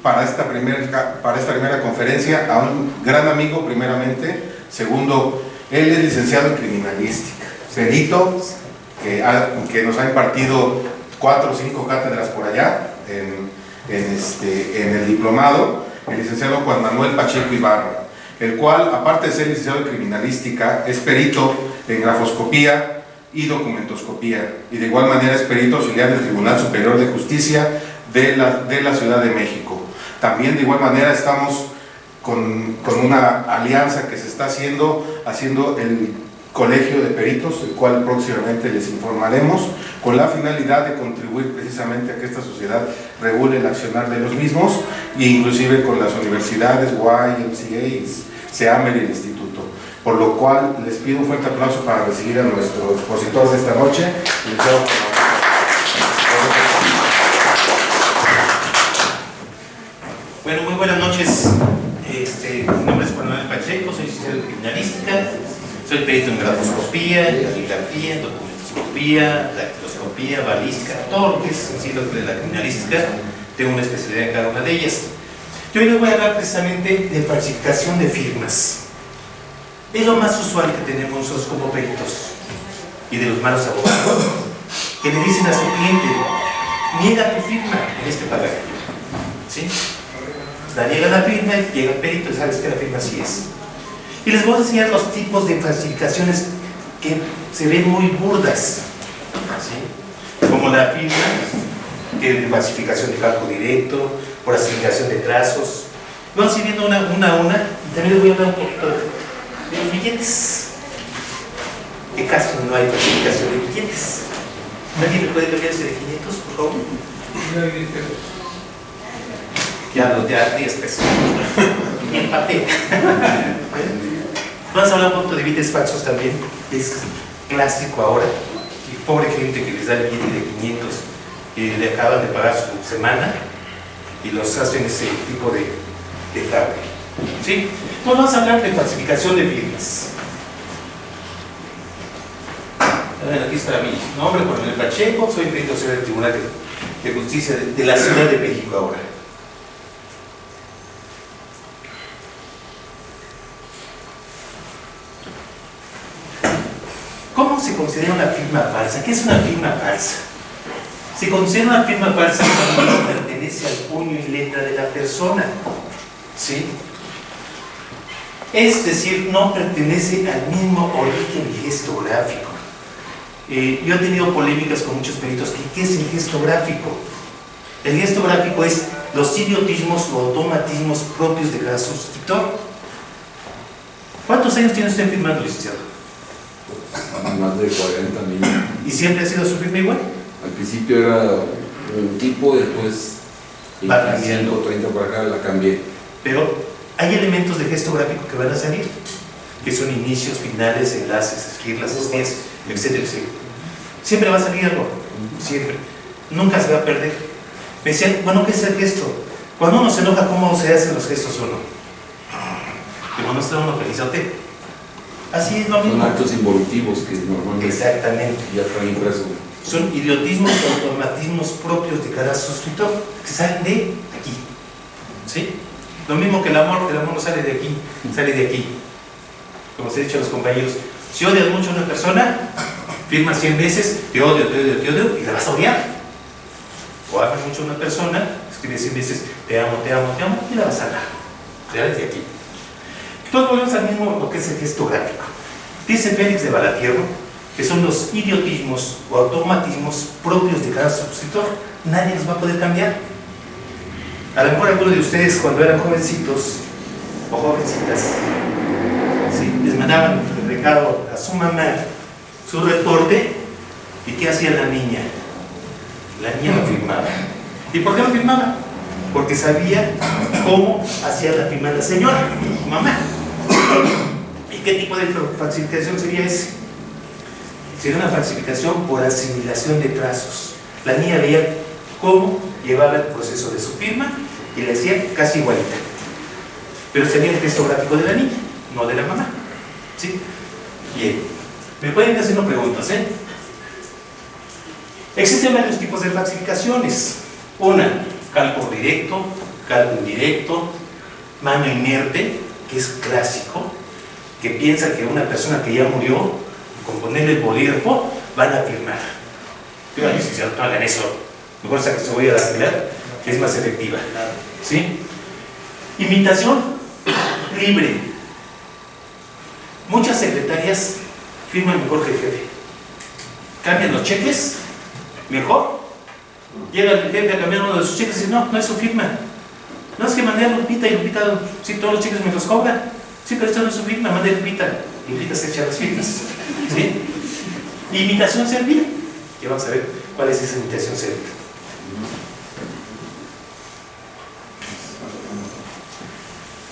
para esta primera conferencia a un gran amigo, primeramente. Segundo, él es licenciado en criminalística, perito, que nos ha impartido 4 o 5 cátedras por allá en el diplomado, el licenciado Juan Manuel Pacheco Ibarra, el cual, aparte de ser licenciado en criminalística, es perito en grafoscopía y documentoscopía, y de igual manera es perito auxiliar del Tribunal Superior de Justicia de la Ciudad de México. También de igual manera estamos con una alianza que se está haciendo el Colegio de Peritos, el cual próximamente les informaremos, con la finalidad de contribuir precisamente a que esta sociedad regule el accionar de los mismos, e inclusive con las universidades, UAI, MCA, SEAMER y el Instituto. Por lo cual les pido un fuerte aplauso para recibir a nuestro expositor de esta noche, Bueno, muy buenas noches. Mi nombre es Juan Manuel Pacheco, soy licenciado en criminalística, soy perito en grafoscopía, taquigrafía, documentoscopía, dactiloscopía, balística, todo lo que es en sí lo de la criminalística. Tengo una especialidad en cada una de ellas. Yo hoy les voy a hablar precisamente de falsificación de firmas. Es lo más usual que tenemos nosotros como peritos y de los malos abogados, que le dicen a su cliente: niega tu firma en este pagaré. ¿Sí? La niega la firma y llega el perito y sabes que la firma sí es. Y les voy a enseñar los tipos de falsificaciones que se ven muy burdas, ¿sí? Como la firma, que es de falsificación de calco directo, por asignación de trazos. Vamos a ir viendo una a una, y también les voy a hablar un poquito de los billetes, que casi no hay falsificación de billetes. ¿Alguien me puede cambiarse de 500, por favor? Ya los de a 10 pesos. Y el papel. Vamos a hablar un poco de billetes falsos también. Es clásico ahora. El pobre cliente que les da el billete de 500 y le acaban de pagar su semana y los hacen ese tipo de fraude. ¿Sí? Pues vamos a hablar de falsificación de firmas. A ver, aquí está mi nombre, Juan Manuel Pacheco, soy perito auxiliar del Tribunal de Justicia de la Ciudad de México ahora. ¿Cómo se considera una firma falsa? ¿Qué es una firma falsa? Se considera una firma falsa cuando no pertenece al puño y letra de la persona, ¿sí? Es decir, no pertenece al mismo origen gestográfico. Yo he tenido polémicas con muchos peritos. ¿Qué es el gesto gráfico? El gesto gráfico es los idiotismos o automatismos propios de cada suscriptor. ¿Cuántos años tiene usted firmando, licenciado? Más de 40 niños. ¿Y siempre ha sido su firma igual? Al principio era un tipo, después 25, 30 por acá la cambié. Pero hay elementos de gesto gráfico que van a salir, que son inicios, finales, enlaces, esquirlas, estías, etcétera, etcétera. Siempre va a salir algo, siempre. Nunca se va a perder. Me decían, bueno, ¿qué es el gesto? Cuando uno se enoja, ¿cómo se hacen los gestos o no? Y cuando está uno feliz, ¿ok? Así es lo mismo. Son actos involutivos que normalmente exactamente ya traen impreso. Son idiotismos o automatismos propios de cada suscriptor que salen de aquí. ¿Sí? Lo mismo que el amor no sale de aquí, sale de aquí. Como se ha dicho a los compañeros, si odias mucho a una persona, firma 100 veces, te odio, te odio, te odio, y la vas a odiar. O amas mucho a una persona, escribe 100 veces, te amo, te amo, te amo, y la vas a amar. Desde aquí. Entonces volvemos al mismo, lo que es el gesto gráfico. Dice Félix de Balatierro que son los idiotismos o automatismos propios de cada suscriptor. Nadie los va a poder cambiar. A lo mejor algunos de ustedes, cuando eran jovencitos o jovencitas, ¿sí?, les mandaban el recado a su mamá, su reporte, y ¿qué hacía la niña? La niña lo firmaba. ¿Y por qué lo firmaba? Porque sabía cómo hacía la firma la señora, su mamá. ¿Y qué tipo de falsificación sería ese? Sería una falsificación por asimilación de trazos. La niña veía cómo llevaba el proceso de su firma y le hacía casi igualita. Pero sería el gesto gráfico de la niña, no de la mamá. ¿Sí? Bien. Me pueden ir haciendo preguntas, ¿eh? Existen varios tipos de falsificaciones. Una, cálculo directo, cargo indirecto, mano inerte, que es clásico, que piensa que una persona que ya murió, con ponerle el bolígrafo, van a firmar. Yo, licenciado, no hagan eso. Mejor saque su huella dactilar, que es más efectiva. ¿Sí? Imitación libre. Muchas secretarias firman mejor que el jefe. Cambian los cheques, mejor. Llega el jefe a cambiar uno de sus cheques y dice, no, no es su firma. No, es que mandé a Lupita y Lupita, sí, todos los cheques me los cobra. Sí, pero esto no es su firma, mandé a Lupita. Lupita se echa las firmas. ¿Sí? Imitación servil. Que vamos a ver cuál es esa imitación servil.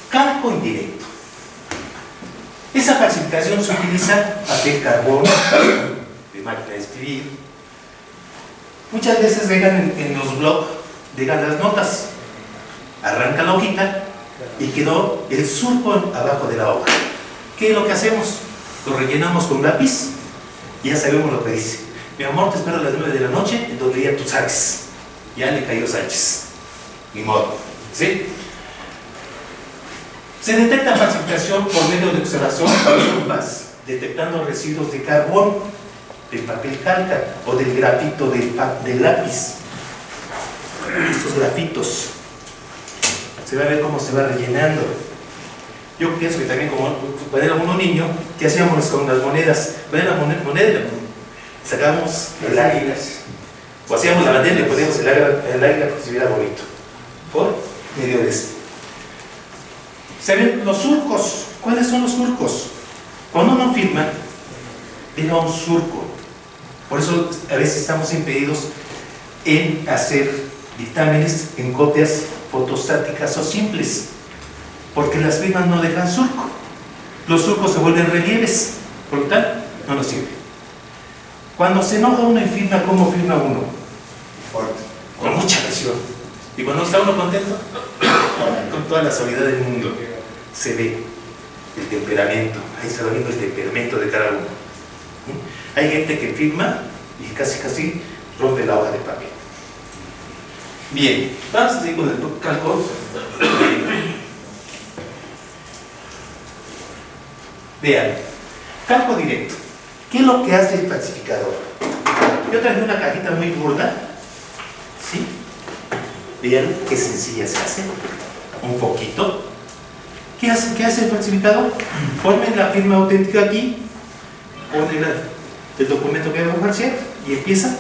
Calco indirecto. Esa falsificación se utiliza papel carbón, de máquina de escribir. Muchas veces dejan en los blogs, dejan las notas, arranca la hojita y quedó el surco abajo de la hoja. ¿Qué es lo que hacemos? Lo rellenamos con lápiz y ya sabemos lo que dice. Mi amor, te espero a las 9 de la noche, en donde ya tú sabes. Ya le cayó Sánchez. Ni modo. ¿Sí? Se detecta falsificación por medio de observación con lupas, detectando residuos de carbón, del papel calca o del grafito del lápiz. Estos grafitos. Se va a ver cómo se va rellenando. Yo pienso que también como cuando éramos unos niños, ¿qué hacíamos con las monedas? Poníamos la moneda, sacábamos el águila, o hacíamos la bandera y le poníamos el águila porque se viera bonito. Por medio de esto. Se ven los surcos. ¿Cuáles son los surcos? Cuando uno firma, deja un surco. Por eso a veces estamos impedidos en hacer dictámenes en copias fotostáticas o simples, porque las firmas no dejan surco. Los surcos se vuelven relieves, por lo tanto, no nos sirve. Cuando se enoja uno y firma, ¿cómo firma uno? Fuerte. Con mucha presión. Y cuando está uno contento, con toda la soledad del mundo, se ve el temperamento. Ahí se va viendo el temperamento de cada uno. Hay gente que firma y casi rompe la hoja de papel. Bien, vamos a seguir con el cálculo. Vean, cálculo directo. ¿Qué es lo que hace el falsificador? Yo traje una cajita muy burda. ¿Sí? Vean qué sencilla se hace. Un poquito. ¿Qué hace el falsificador? Ponen la firma auténtica aquí, ponen el documento que va a falsear y empieza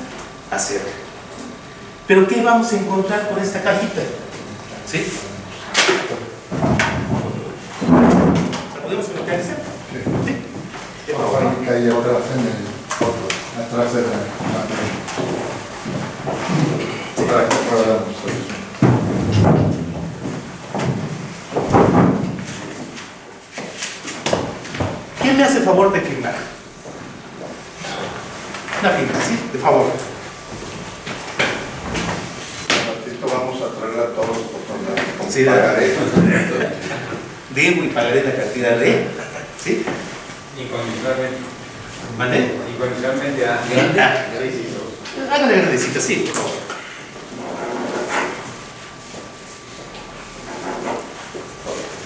a hacer. Pero ¿qué vamos a encontrar con esta cajita? ¿Sí? ¿La podemos colocar esa? Sí. Bueno, que hay otras en el otro, atrás de la para que podamos. ¿Quién me hace favor de firmar? Una firma, ¿sí? De favor. Vamos a traer a todos por Sí, pagaré. Debo y pagaré la cantidad de. ¿Sí? Incondicionalmente. ¿Mande? Incondicionalmente a Hágale grandecito, sí, por favor.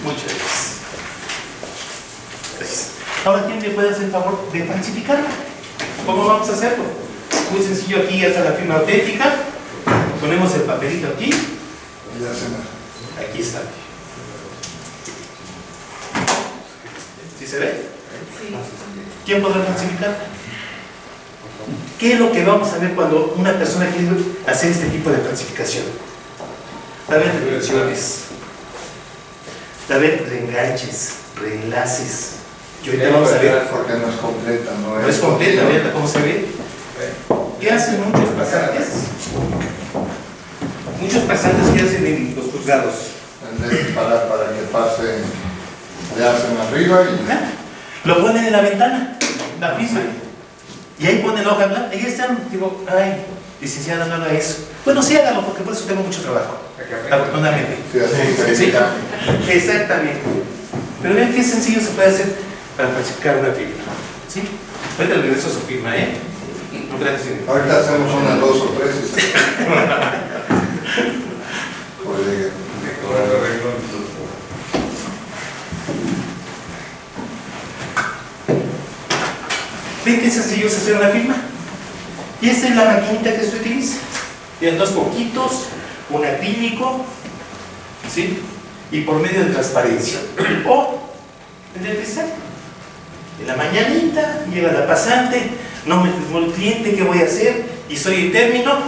Muchas gracias. Gracias. Ahora, ¿quién me puede hacer el favor de falsificarla? ¿Cómo vamos a hacerlo? Muy sencillo, aquí ya está la firma auténtica. Ponemos el papelito aquí. Ya se me... Aquí está. ¿Sí se ve? Sí. ¿Quién podrá falsificar? ¿Qué es lo que vamos a ver cuando una persona quiere hacer este tipo de falsificación? Va a haber reversiones, va a haber reenganches, reenlaces. Y ahorita vamos a ver. Porque no es completa, No es completa, vean cómo se ve. ¿Qué hacen muchos pasantes? Muchos pasantes que hacen en los juzgados. En vez de disparar para que pase, le hacen arriba y... Lo ponen en la ventana, la firma. Y ahí ponen la hoja blanca. Y están, digo, ay, licenciada, no haga eso. Bueno, sí hágalo, porque por eso tengo mucho trabajo. Afortunadamente. Sí, así, Sí, exactamente. Pero vean qué sencillo se puede hacer para falsificar una firma. ¿Sí? Ahorita le regreso a su firma, ¿eh? No, gracias, señor. Ahorita hacemos unas 2 o 3 y se... Oye, ¿Ven qué sencillo es hacer una firma? Y esta es la maquinita que se utiliza. Tienen dos foquitos, un acrílico, ¿sí? Y por medio de transparencia. O el de cristal. En la mañanita llega la pasante, no me firmó el cliente, ¿qué voy a hacer? Y soy el término.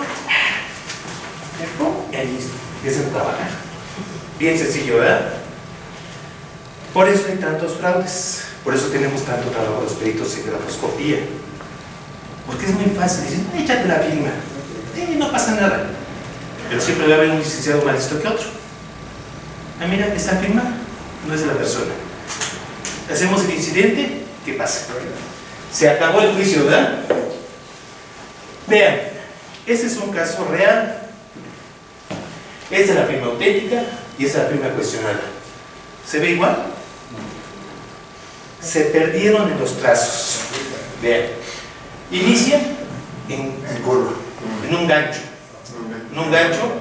Y ahí empiezan a trabajar. Bien sencillo, ¿verdad? Por eso hay tantos fraudes. Por eso tenemos tanto trabajo de los peritos en grafoscopía. Porque es muy fácil decir, échate la firma. No pasa nada. Pero siempre va a haber un licenciado más listo que otro. Ah, mira, esta firma no es de la persona. Hacemos el incidente, ¿qué pasa? Se acabó el juicio, ¿verdad? Vean, este es un caso real. Esta es la firma auténtica y esta es la firma cuestionada. ¿Se ve igual? Se perdieron en los trazos. Vean, inicia En curva. en un gancho. En un gancho,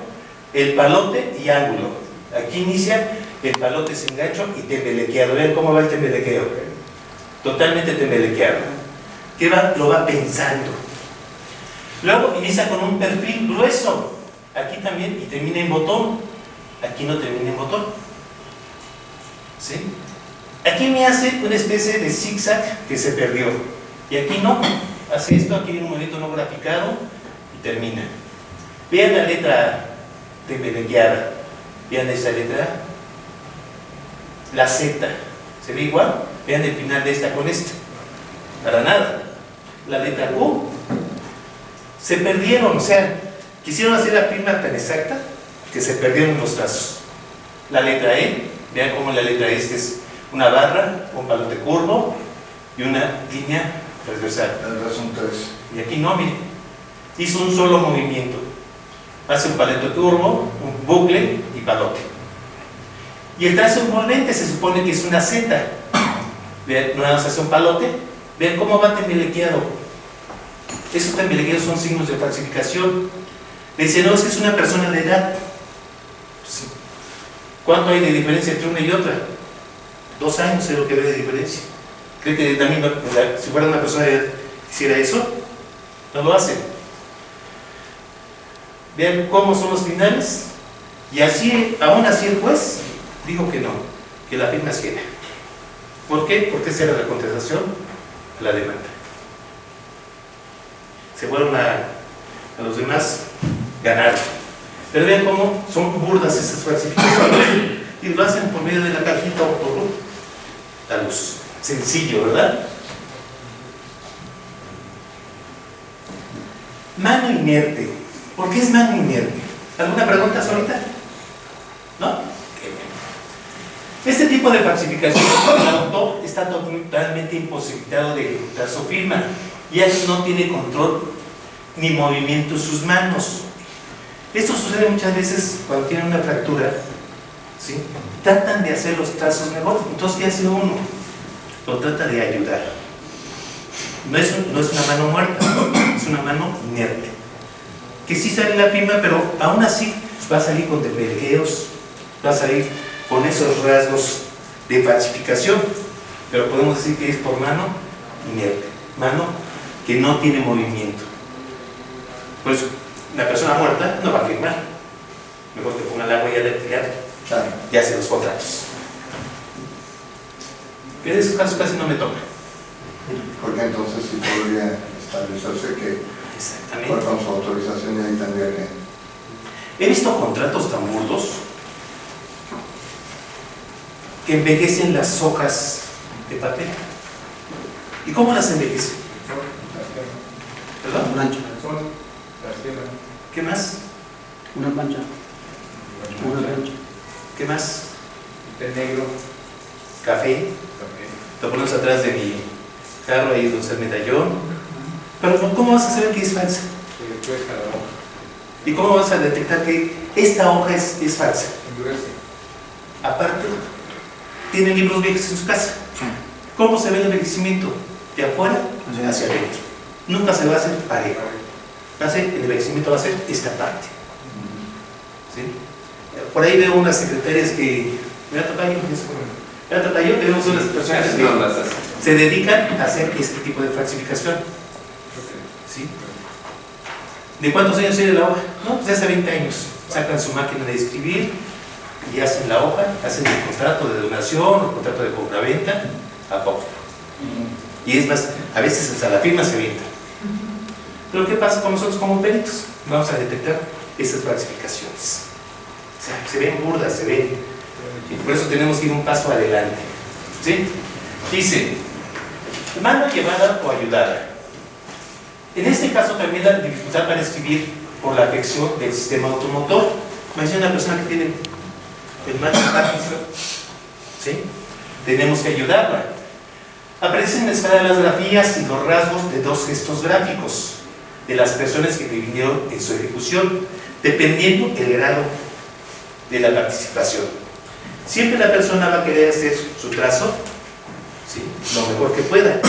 el palote y ángulo. Aquí inicia, el palote es engancho y tembelequeado. Vean cómo va el tembelequeo. Totalmente tembelequeado. ¿Qué va? Lo va pensando. Luego inicia con un perfil grueso. Aquí también y termina en botón. Aquí no termina en botón. ¿Sí? Aquí me hace una especie de zigzag que se perdió. Y aquí no. Hace esto, aquí hay un movimiento no graficado y termina. Vean la letra tembelequeada. Vean esta letra. La Z. ¿Se ve igual? Vean el final de esta con esta. Para nada. La letra Q. Se perdieron, o sea, quisieron hacer la firma tan exacta que se perdieron los trazos. La letra E, vean cómo la letra este es una barra, un palote curvo y una línea transversal. El son 3. Y aquí no, miren, hizo un solo movimiento. Hace un palote curvo, un bucle y palote. Y el trazo envolvente se supone que es una Z. Vean, no hace un palote, vean cómo va tembelequeado. Esos tembelequeos son signos de falsificación. Le dicen, no, es que es una persona de edad. Sí. ¿Cuánto hay de diferencia entre una y otra? 2 años es lo que ve de diferencia. ¿Cree que también si fuera una persona de edad hiciera eso? No lo hacen. Vean cómo son los finales. Y así, aún así el juez dijo que no, que la firma es ciega. ¿Por qué? Porque esa era la contestación a la demanda. Se fueron a los demás, ganaron. Pero vean cómo son burdas esas falsificaciones y lo hacen por medio de la cajita o por la luz. Sencillo, ¿verdad? Mano inerte. ¿Por qué es mano inerte? ¿Alguna pregunta ahorita? ¿No? Este tipo de falsificación, el autor está totalmente imposibilitado de ejecutar su firma. Y él no tiene control ni movimiento en sus manos. Esto sucede muchas veces cuando tienen una fractura, ¿sí? Tratan de hacer los trazos mejor. Entonces, ¿qué hace uno? Lo trata de ayudar. No es una mano muerta, es una mano inerte. Que sí sale la firma, pero aún así va a salir con tembelequeos, va a salir con esos rasgos de falsificación. Pero podemos decir que es por mano inerte, mano que no tiene movimiento. Pues la persona muerta no va a firmar. Mejor que ponga la huella dactilar y hace los contratos. Pero en esos casos casi no me toca. Porque entonces sí podría establecerse que con su autorización y ahí tendría que... He visto contratos tan burdos que envejecen las hojas de papel. ¿Y cómo las envejecen? ¿Perdón? Una mancha. ¿Qué más? Una mancha. Una mancha. ¿Qué más? Té negro. Café. Lo ponemos atrás de mi carro, ahí donde está el medallón. Pero ¿cómo vas a saber que es falsa? Después cada hoja. ¿Y cómo vas a detectar que esta hoja es falsa? Endurece. Aparte, tienen libros viejos en su casa. ¿Cómo se ve el envejecimiento? De afuera hacia adentro. Nunca se va a hacer parejo. El envejecimiento va a ser esta parte. ¿Sí? Por ahí veo unas secretarias que me ha tocado Ya Tatayo, tenemos unas personas que No las hace. se dedican a hacer este tipo de falsificación. ¿Sí? ¿De cuántos años tiene la hoja? No, pues de hace 20 años. Sacan su máquina de escribir y hacen la hoja, hacen el contrato de donación, el contrato de compraventa, a poco. Y es más, a veces hasta la firma se avienta. Pero ¿qué pasa con nosotros como peritos? Vamos a detectar esas falsificaciones. O sea, se ven burdas, se ven. Y por eso tenemos que ir un paso adelante. ¿Sí? Dice, mano llevada o ayudada. En este caso también la dificultad para escribir por la afección del sistema automotor. Imagina una persona que tiene el mal de Parkinson. ¿Sí? Tenemos que ayudarla. Aparecen en la escala de las grafías y los rasgos de dos gestos gráficos de las personas que vinieron en su ejecución, dependiendo el grado de la participación. Siempre la persona va a querer hacer su trazo, ¿sí?, lo mejor que pueda,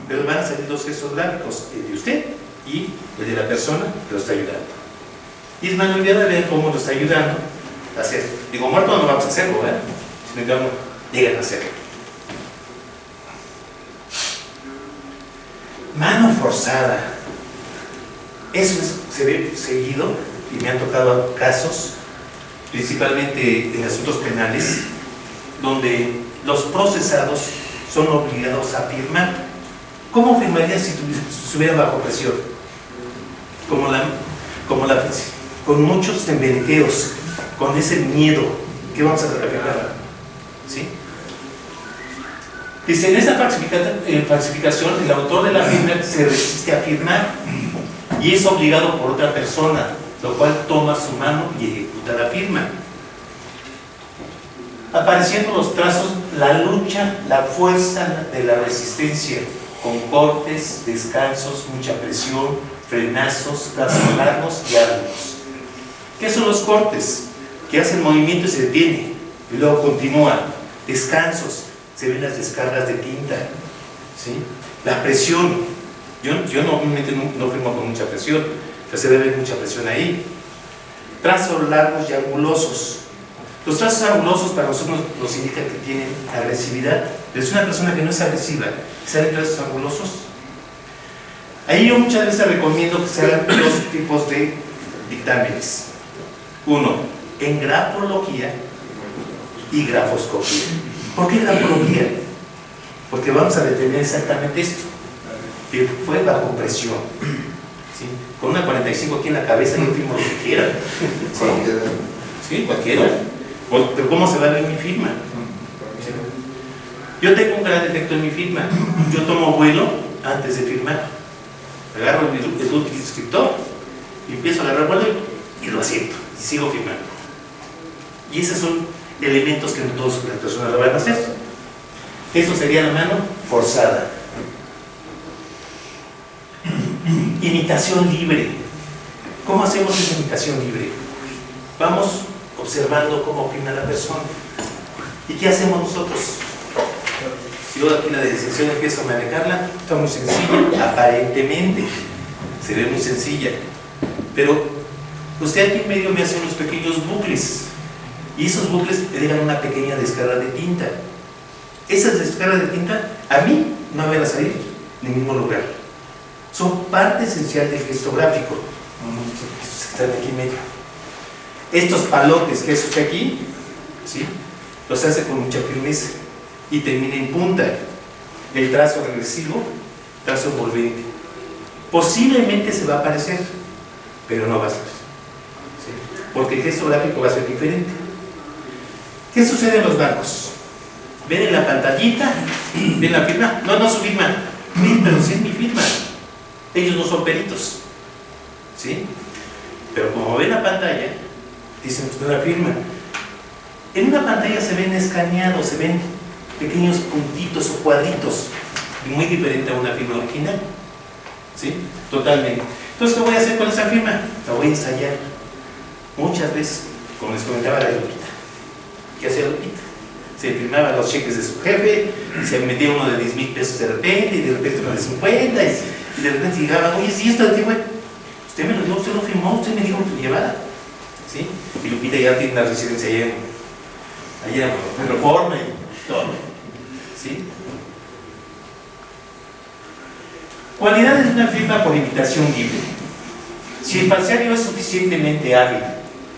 pero van a salir dos gestos gráficos, el de usted y el de la persona que lo está ayudando. Y es mano enviada, vean cómo lo está ayudando a hacer. Digo, muerto no vamos a hacerlo, ¿verdad? Sino que vamos, llegan a hacerlo. Mano forzada. Eso se ve seguido y me han tocado casos, principalmente en asuntos penales, donde los procesados son obligados a firmar. ¿Cómo firmarían si estuvieran bajo presión? Con muchos temblequeos, con ese miedo. ¿Qué vamos a firmar? ¿Sí? Dice, en esta falsificación, el autor de la firma se resiste a firmar y es obligado por otra persona, lo cual toma su mano y ejecuta la firma. Apareciendo los trazos, la lucha, la fuerza de la resistencia, con cortes, descansos, mucha presión, frenazos, trazos largos y árduos. ¿Qué son los cortes? Que hacen movimiento y se detiene, y luego continúa. Descansos, se ven las descargas de tinta, ¿sí? La presión, yo normalmente no firmo con mucha presión, pero se debe ver mucha presión ahí. Trazos largos y angulosos. Los trazos angulosos para nosotros nos indican que tienen agresividad, pero es una persona que no es agresiva. ¿Saben trazos angulosos? Ahí yo muchas veces recomiendo que se hagan dos tipos de dictámenes. Uno, en grafología y grafoscopía. ¿Por qué grafología? Porque vamos a detener exactamente esto, que fue bajo presión. ¿Sí? Con una 45 aquí en la cabeza yo firmo lo que quiera. ¿Sí? Cualquiera. Sí, cualquiera. Pero ¿cómo se va a ver mi firma? ¿Sí? Yo tengo un gran defecto en mi firma. Yo tomo vuelo antes de firmar. Agarro el último escritor y empiezo a agarrar vuelo y lo asiento y sigo firmando. Y esos son elementos que no todas las personas lo van a hacer. Eso sería la mano forzada. Imitación libre. ¿Cómo hacemos esa imitación libre? Vamos observando cómo firma la persona. ¿Y qué hacemos nosotros? Yo aquí la decisión empiezo a manejarla, está muy sencilla, aparentemente se ve muy sencilla, pero usted aquí en medio me hace unos pequeños bucles y esos bucles le dejan una pequeña descarga de tinta. Esas descargas de tinta a mí no me van a salir en ningún lugar, son parte esencial del gesto gráfico. Estos que están aquí en medio, estos palotes que es usted aquí, ¿sí?, los hace con mucha firmeza y termina en punta. El trazo regresivo, trazo envolvente. Posiblemente se va a aparecer, pero no va a ser. ¿Sí? Porque el gesto gráfico va a ser diferente. ¿Qué sucede en los bancos? ¿Ven en la pantallita? ¿Ven la firma? No su firma. Sí, pero sí es mi firma. Ellos no son peritos. ¿Sí? Pero como ven la pantalla, dicen usted la firma. En una pantalla se ven escaneados, se ven pequeños puntitos o cuadritos, muy diferente a una firma original. ¿Sí? Totalmente. Entonces, ¿qué voy a hacer con esa firma? La voy a ensayar muchas veces, como les comentaba la Lupita. ¿Qué hacía Lupita? Se firmaba los cheques de su jefe, y se metía uno de 10,000 pesos de repente, y de repente uno de 50, y de repente llegaba, oye, ¿sí esto de qué fue? Usted me lo dio, usted lo firmó, usted me dijo que lo llevara. ¿Sí? Y Lupita ya tiene una residencia allá en Reforma, todo. ¿Sí? Cualidades de una firma por imitación libre. Si el falsario es suficientemente hábil,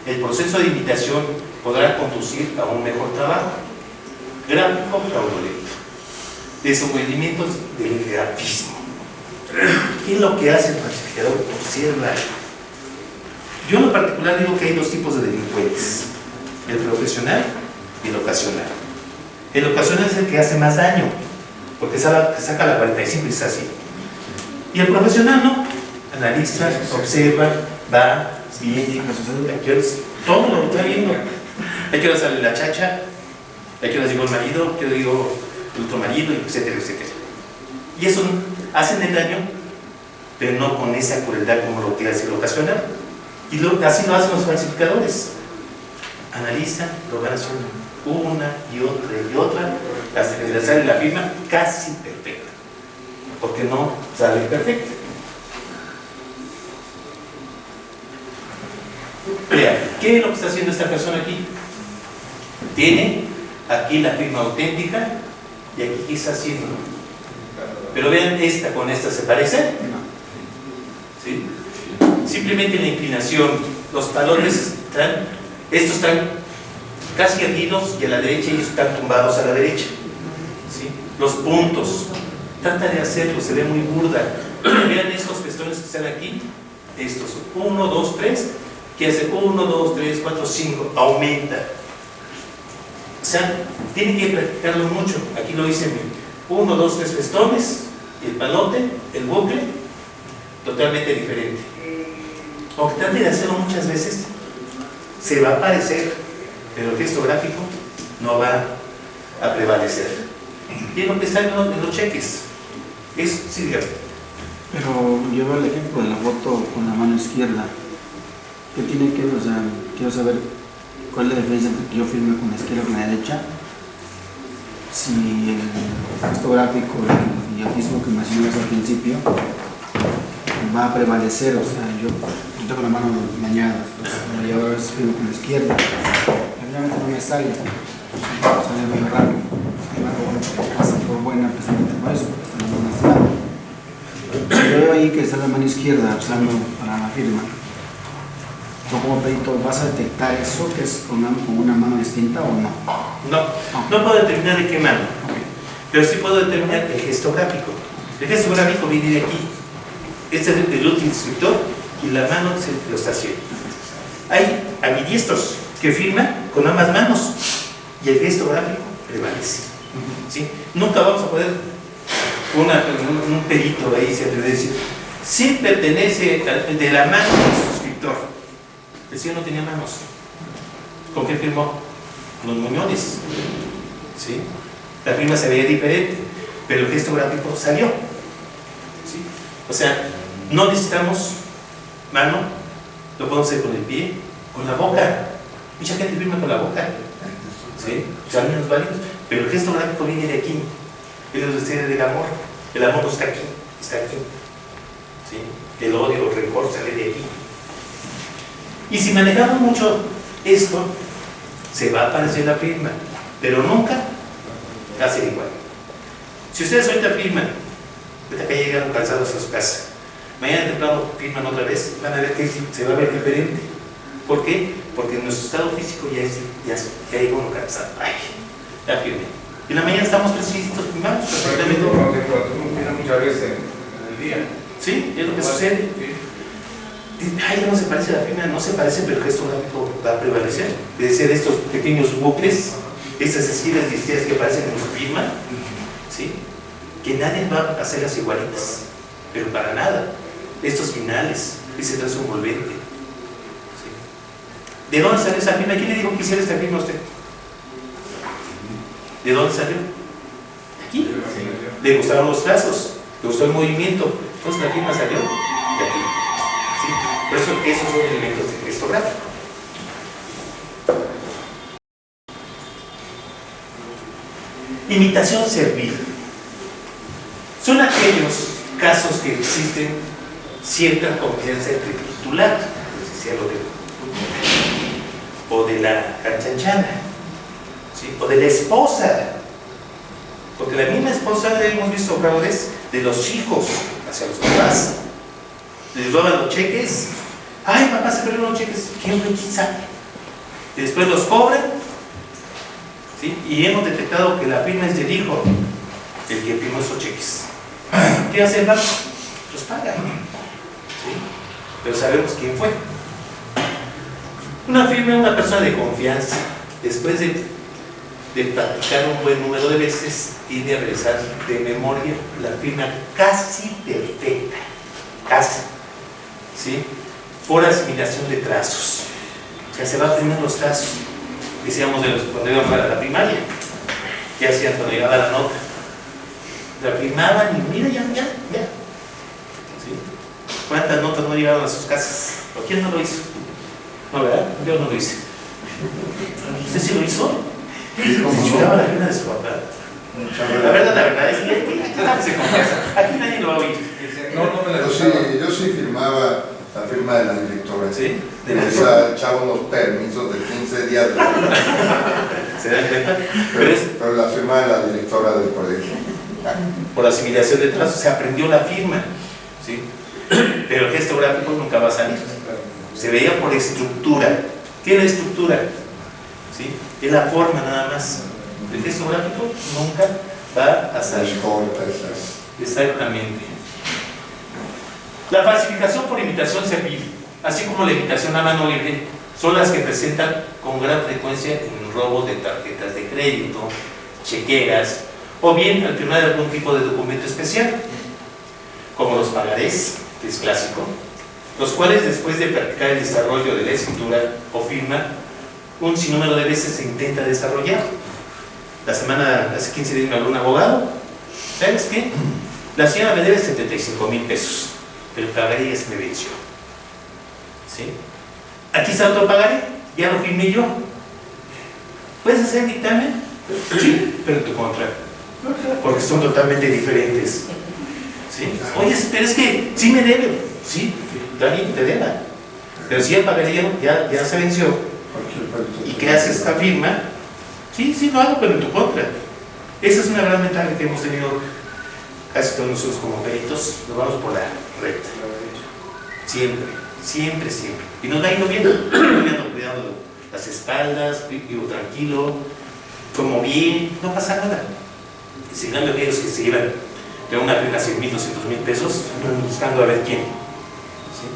el proceso de imitación podrá conducir a un mejor trabajo. Gráfico fraudulento. Desenvolvimientos del grafismo. ¿Qué es lo que hace el falsificador? Observa. Yo en lo particular digo que hay dos tipos de delincuentes: el profesional y el ocasional. El ocasional es el que hace más daño, porque saca la 45 y está así. Y el profesional no, analiza, observa, va, viene, todo lo está viendo. Hay que sale la chacha, hay que llegó el marido, que digo el otro marido, etcétera, etcétera. Y eso hacen el daño, pero no con esa crueldad como lo que hace el ocasional. Y así lo hacen los falsificadores. Analizan, lo van haciendo una y otra, hasta que les sale la firma casi perfecta. Porque no sale perfecta. Vean, ¿qué es lo que está haciendo esta persona aquí? Tiene aquí la firma auténtica y aquí ¿qué está haciendo? Pero vean, esta con esta se parece. ¿Sí? Simplemente la inclinación, los talones estos están casi erguidos y a la derecha ellos están tumbados a la derecha. ¿Sí? Los puntos, trata de hacerlo, se ve muy burda. Vean estos festones que están aquí, estos, 1, 2, 3, que hace 1, 2, 3, 4, 5, aumenta. O sea, tiene que practicarlo mucho. Aquí lo hice 1, 2, 3 festones, el palote, el bucle, totalmente diferente. Aunque trate de hacerlo muchas veces, se va a parecer, pero el gesto gráfico no va a prevalecer. Y es lo que está en los cheques. Sí, dígame. Pero yo veo el ejemplo de la foto con la mano izquierda. ¿Qué tiene que ver? O sea, quiero saber cuál es la diferencia entre que yo firme con la izquierda o con la derecha. Si el gesto gráfico y el mismo que mencionabas al principio va a prevalecer. O sea, yo tengo la mano dañada, y ahora firmo con la izquierda. Obviamente no me sale medio raro. Pasa por buena precisamente por eso, porque está la mano izquierda. Si yo veo ahí que está la mano izquierda usando para la firma, ¿tú como perito vas a detectar eso que es con una mano distinta o no? No puedo determinar de qué mano, pero sí puedo determinar el gesto gráfico. El gesto gráfico viene de aquí. Este es el último instructor y la mano se lo está haciendo. Hay ambidiestros que firman con ambas manos y el gesto gráfico prevalece. ¿Sí? Nunca vamos a poder un perito ahí se atreve a decir sí pertenece de la mano del suscriptor. El señor no tenía manos. ¿Con qué firmó? Los muñones. ¿Sí? La firma se veía diferente, pero el gesto gráfico salió. ¿Sí? O sea, no necesitamos mano, lo podemos hacer con el pie, con la boca. Mucha gente firma con la boca. ¿Sí? O sea, menos válidos, pero el gesto gráfico viene de aquí. Es de ustedes del amor. El amor no está aquí, está aquí. ¿Sí? El odio, el rencor sale de aquí. Y si manejamos mucho esto, se va a aparecer la firma, pero nunca va a ser igual. Si ustedes ahorita firman, ahorita que llegaron cansados a su casa, mañana temprano firman otra vez, van a ver que se va a ver diferente. ¿Por qué? Porque nuestro estado físico ya llegó uno cansado. Ay, ya firmé. Y en la mañana estamos precisos, firmamos perfectamente. Muchas veces en el día. Sí, es lo que sucede. Ay, ya no se parece a la firma, no se parece, pero el gesto gráfico va a prevalecer. Debe ser estos pequeños bucles, estas esquinas distintas que aparecen en su firma, ¿sí? Que nadie va a hacerlas igualitas, pero para nada. Estos finales, ese trazo envolvente. ¿Sí? ¿De dónde salió esa firma? ¿Quién le dijo que hiciera esta firma a usted? ¿De dónde salió? Aquí. Le gustaron los trazos, le gustó el movimiento, entonces la firma salió de aquí. ¿Sí? Por eso esos son elementos de gesto gráfico. Imitación servil. Son aquellos casos que existen cierta confianza entre el titular, o de la canchanchana, ¿sí? O de la esposa Porque la misma esposa hemos visto fraudes de los hijos hacia los papás. Les roban los cheques. Ay, papá, se perdieron los cheques. ¿Quién fue? ¿Quién sabe? Y después los cobran. ¿Sí? Y hemos detectado que la firma es del hijo, el que firmó esos cheques. ¿Qué hace el banco? Los paga. ¿Sí? Pero sabemos quién fue. Una firma, una persona de confianza, después de practicar un buen número de veces, tiende a realizar de memoria la firma casi perfecta, casi, ¿sí? Por asimilación de trazos. O sea, se va aprendiendo los trazos. Decíamos cuando íbamos a la primaria, ¿qué hacían cuando llegaba la nota? La firmaban y mira, ya. ¿Sí? ¿Cuántas notas no llegaron a sus casas? ¿O quién no lo hizo? No, ¿verdad? Yo no lo hice. ¿Usted sí lo hizo? Se chutaba la firma de su papá. La verdad es que aquí nadie lo va a oír. Yo sí firmaba la firma de la directora. ¿Sí? Echaba unos permisos de 15 días. ¿Se dan cuenta? Pero la firma de la directora del colegio. Por asimilación de trazos se aprendió la firma. ¿Sí? Pero el gesto gráfico nunca va a salir. Se veía por estructura. ¿Qué es la estructura? ¿Sí? Es la forma nada más. El gesto gráfico nunca va a salir. Exactamente. La falsificación por imitación servil, así como la imitación a mano libre, son las que presentan con gran frecuencia en robos de tarjetas de crédito, chequeras, o bien al firmar algún tipo de documento especial, como los pagarés, que es clásico, los cuales después de practicar el desarrollo de la escritura o firma, un sinnúmero de veces se intenta desarrollar. Hace 15 días me habló un abogado. ¿Sabes qué? La señora me debe 75,000 pesos, pero el pagaré ya se me venció. ¿Sí? Aquí está otro pagaré, ya lo firmé yo. ¿Puedes hacer el dictamen? Sí, pero en tu contra, porque son totalmente diferentes. ¿Sí? Oye, pero es que sí me debe. Sí, también te deba. Pero si el pagaré ya se venció, ¿y qué haces esta firma? Sí, lo hago, pero en tu contra. Esa es una gran ventaja que hemos tenido casi todos nosotros como peritos. Nos vamos por la recta. Siempre. Y nos va yendo bien, cuidando las espaldas, vivo tranquilo, como bien, no pasa nada. Si no, aquellos que se llevan de una firma 100,000, 200,000 pesos, buscando a ver quién. ¿Sí?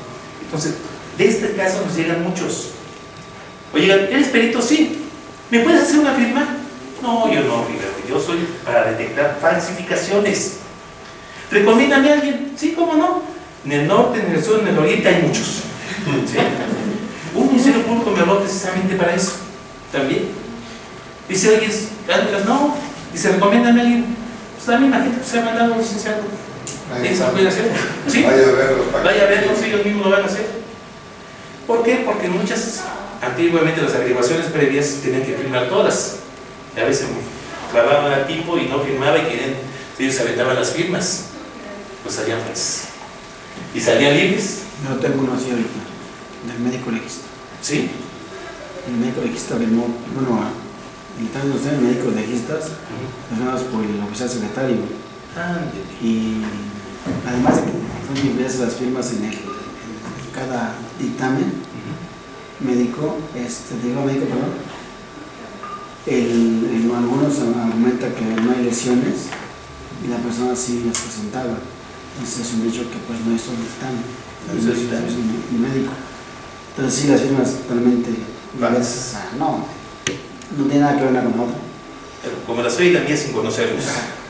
Entonces, de este caso nos llegan muchos. Oye, ¿eres perito? Sí. ¿Me puedes hacer una firma? No, yo no, fíjate, yo soy para detectar falsificaciones. ¿Recomiéndame a alguien? Sí, ¿cómo no? En el norte, en el sur, en el oriente hay muchos. ¿Sí? Un ministerio público me habló precisamente para eso. También. Dice, oye, Andrés, no. Dice, recomiéndame a alguien. Pues la misma gente que se ha mandado un licenciado. ¿Eso puede hacer? ¿Sí? Vaya a verlos, ellos mismos lo van a hacer. ¿Por qué? Porque antiguamente las averiguaciones previas tenían que firmar todas. Y a veces clavaban al tipo y no firmaba y ellos aventaban las firmas. Pues salían falsas. Y salían libres. Yo tengo uno así ahorita, del médico legista. ¿Sí? El médico legista firmó, el médico legistas, firmados por el oficial secretario. Y además de que son diversas las firmas en cada dictamen médico, algunos argumentan que no hay lesiones y la persona sí las presentaba. Entonces es un dicho que pues no es un dictamen, es un médico. Entonces sí, las firmas totalmente diversas, no tiene nada que ver una con otra. Como las oí también sin conocerlos.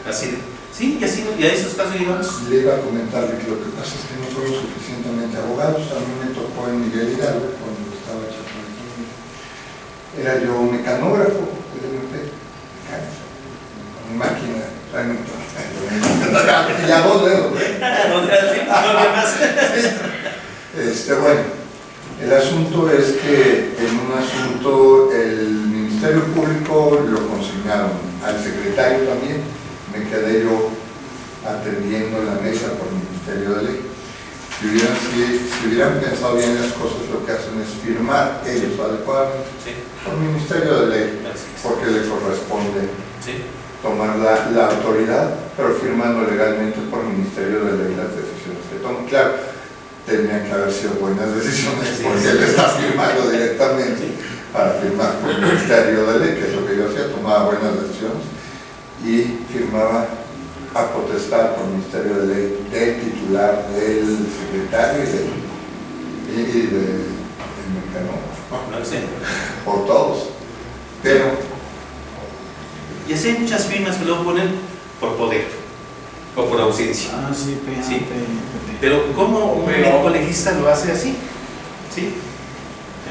Así de, sí, y a esos casos llegamos. Le iba a comentar que lo que pasa es que no fueron suficientemente abogados. A mí me tocó en Miguel Hidalgo cuando estaba chaparrito. Era yo mecanógrafo, con mi máquina, realmente. Ya 2 dedos, bueno, el asunto es que en un asunto el Ministerio Público lo consignaron al secretario también. Me quedé yo atendiendo la mesa por el Ministerio de Ley. Si hubieran pensado bien las cosas, lo que hacen es firmar ellos adecuadamente por el Ministerio de Ley, porque le corresponde tomar tomar la autoridad, pero firmando legalmente por el Ministerio de Ley las decisiones que toman. Claro, tenían que haber sido buenas decisiones, porque él está firmando directamente para firmar por el Ministerio de Ley, que es lo que yo hacía, tomaba buenas decisiones y firmaba a potestad por el Ministerio de Ley del titular, del secretario y del mecanógrafo, No sé. por todos. Pero Y así hay muchas firmas que luego ponen por poder o por ausencia. Ah, sí, PA, Sí. PP. Pero ¿cómo un médico legista lo hace así? ¿Sí?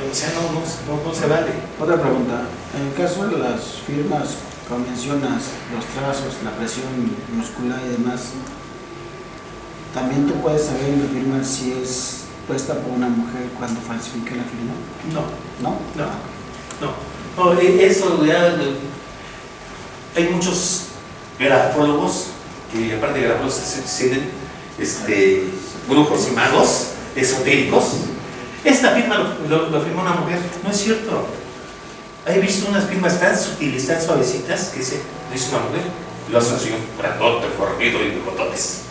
O sea, no se vale. Otra pregunta. En el caso de las firmas, como mencionas, los trazos, la presión muscular y demás, ¿también tú puedes saber en la firma si es puesta por una mujer cuando falsifique la firma? No, ¿No? no. Eso ya... Hay muchos grafólogos que, aparte de grafólogos, se sienten brujos y magos esotéricos. Esta firma lo firmó una mujer. No es cierto. He visto unas firmas tan sutiles, tan suavecitas, que lo hizo una mujer. Lo hace un señor grandote, fornido y de botones.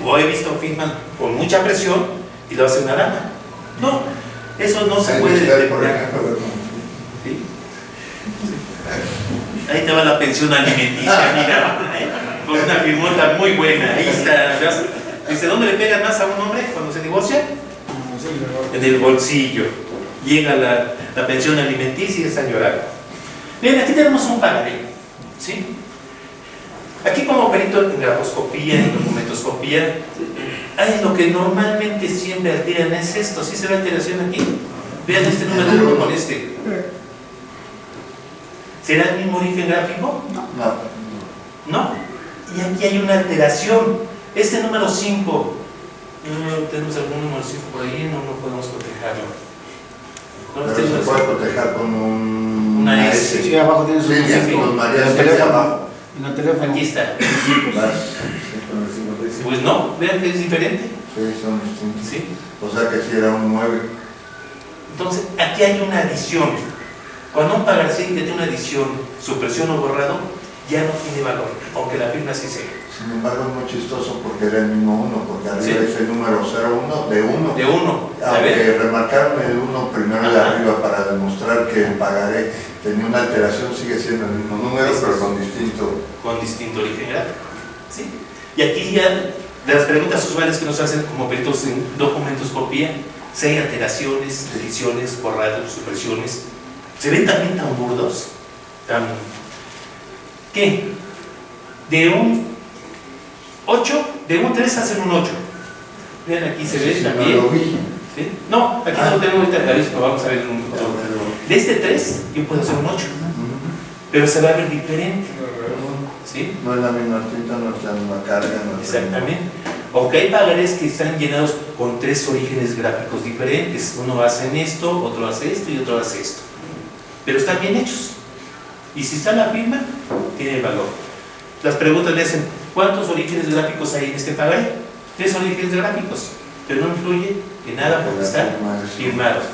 O he visto firmas con mucha presión y lo hace una dama. No, eso no se puede por determinar. ejemplo, ¿Sí? Ahí te va la pensión alimenticia, mira, con una firmota muy buena. Ahí está. Dice, ¿dónde le pegan más a un hombre cuando se divorcia? En el bolsillo. Llega la pensión alimenticia y están llorando. Bien, aquí tenemos un pagaré, ¿sí? Aquí como perito en grafoscopía, en documentoscopía, hay lo que normalmente siempre alteran es esto. ¿Sí se ve alteración aquí? Vean este número 1 con este. ¿Será el mismo origen gráfico? No. Y aquí hay una alteración. Este número 5, tenemos algún número 5 por ahí, no podemos protegerlo. No, pero se puede proteger con una S. S. Sí, abajo tienes un Línea, cinco. con María En el Especia teléfono. abajo. En el teléfono. Aquí está. Vas, Pues no, vean que es diferente. sí, son distintos. ¿Sí? O sea que si era un 9. Entonces, aquí hay una adición. Cuando un pagaré tiene una adición, supresión o borrado, ya no tiene valor, aunque la firma sí sea. Sin embargo, es muy chistoso porque era el mismo 1, porque arriba Sí. dice el número 01 de 1. De 1. A ver. Aunque remarcaron el 1 primero de arriba para demostrar que el pagaré tenía una alteración, sigue siendo el mismo número, pero con distinto origen gráfico. ¿Sí? Y aquí ya, de las preguntas usuales que nos hacen como peritos en documentoscopía, si hay alteraciones, ediciones, borrados, supresiones, se ven también tan burdos, ¿qué? De un 8, de un 3 hacen un 8. Vean, aquí se ve Sí, también. no lo vi. ¿Sí? No, aquí no tengo ahorita aviso, vamos a ver en un futuro. De este 3, yo puedo hacer un 8, pero se va a ver diferente. ¿Sí? No es la misma tinta, no es la misma carga. No es la misma- Exactamente. Aunque hay pagarés que están llenados con 3 orígenes gráficos diferentes. Uno hace en esto, otro hace esto y otro hace esto. Pero están bien hechos. Y si está la firma, tiene valor. Las preguntas le hacen, ¿cuántos orígenes gráficos hay en este pagaré? 3 orígenes gráficos. Pero no influye en nada porque están firmados.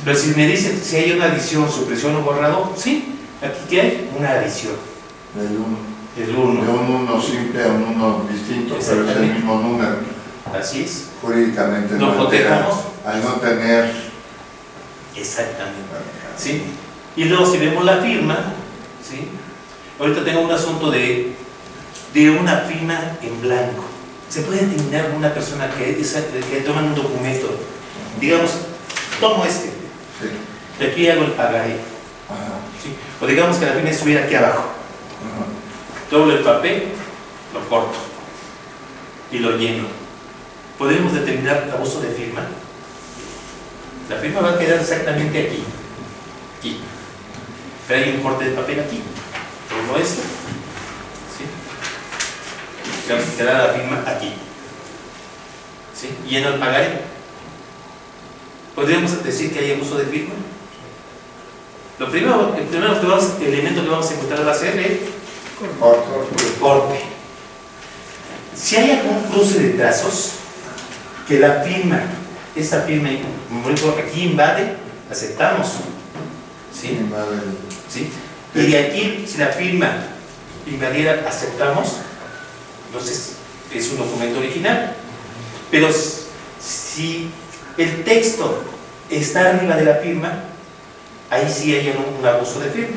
Pero si me dicen si hay una adición, supresión o borrado, sí. Aquí ¿qué hay? Una adición. Del 1. El De 1. un 1 simple a un 1 distinto, pero es el Exactamente. mismo número. Así es. Jurídicamente Lo no altera, protejamos. al no tener. Exactamente. ¿Sí? Y luego si vemos la firma, ¿sí? Ahorita tengo un asunto de una firma en blanco. Se puede determinar una persona que toma un documento, digamos, tomo este, Sí. de aquí hago el pagaré, Ajá. ¿sí? O digamos que la firma estuviera aquí abajo, Ajá. doblo el papel, lo corto y lo lleno. ¿Podemos determinar abuso de firma? La firma va a quedar exactamente aquí, aquí. Pero hay un corte de papel aquí, como esto, ¿sí? Queda la firma aquí, ¿sí? Lleno el pagaré. ¿Podríamos decir que hay abuso de firma? El primero elemento que vamos a encontrar va a ser el corte. Si hay algún cruce de trazos, que la firma, esta firma aquí invade, aceptamos, ¿sí? Madre. ¿Sí? Y de aquí, si la firma invadiera, aceptamos, entonces es un documento original. Pero si el texto está arriba de la firma, ahí sí hay un abuso de firma,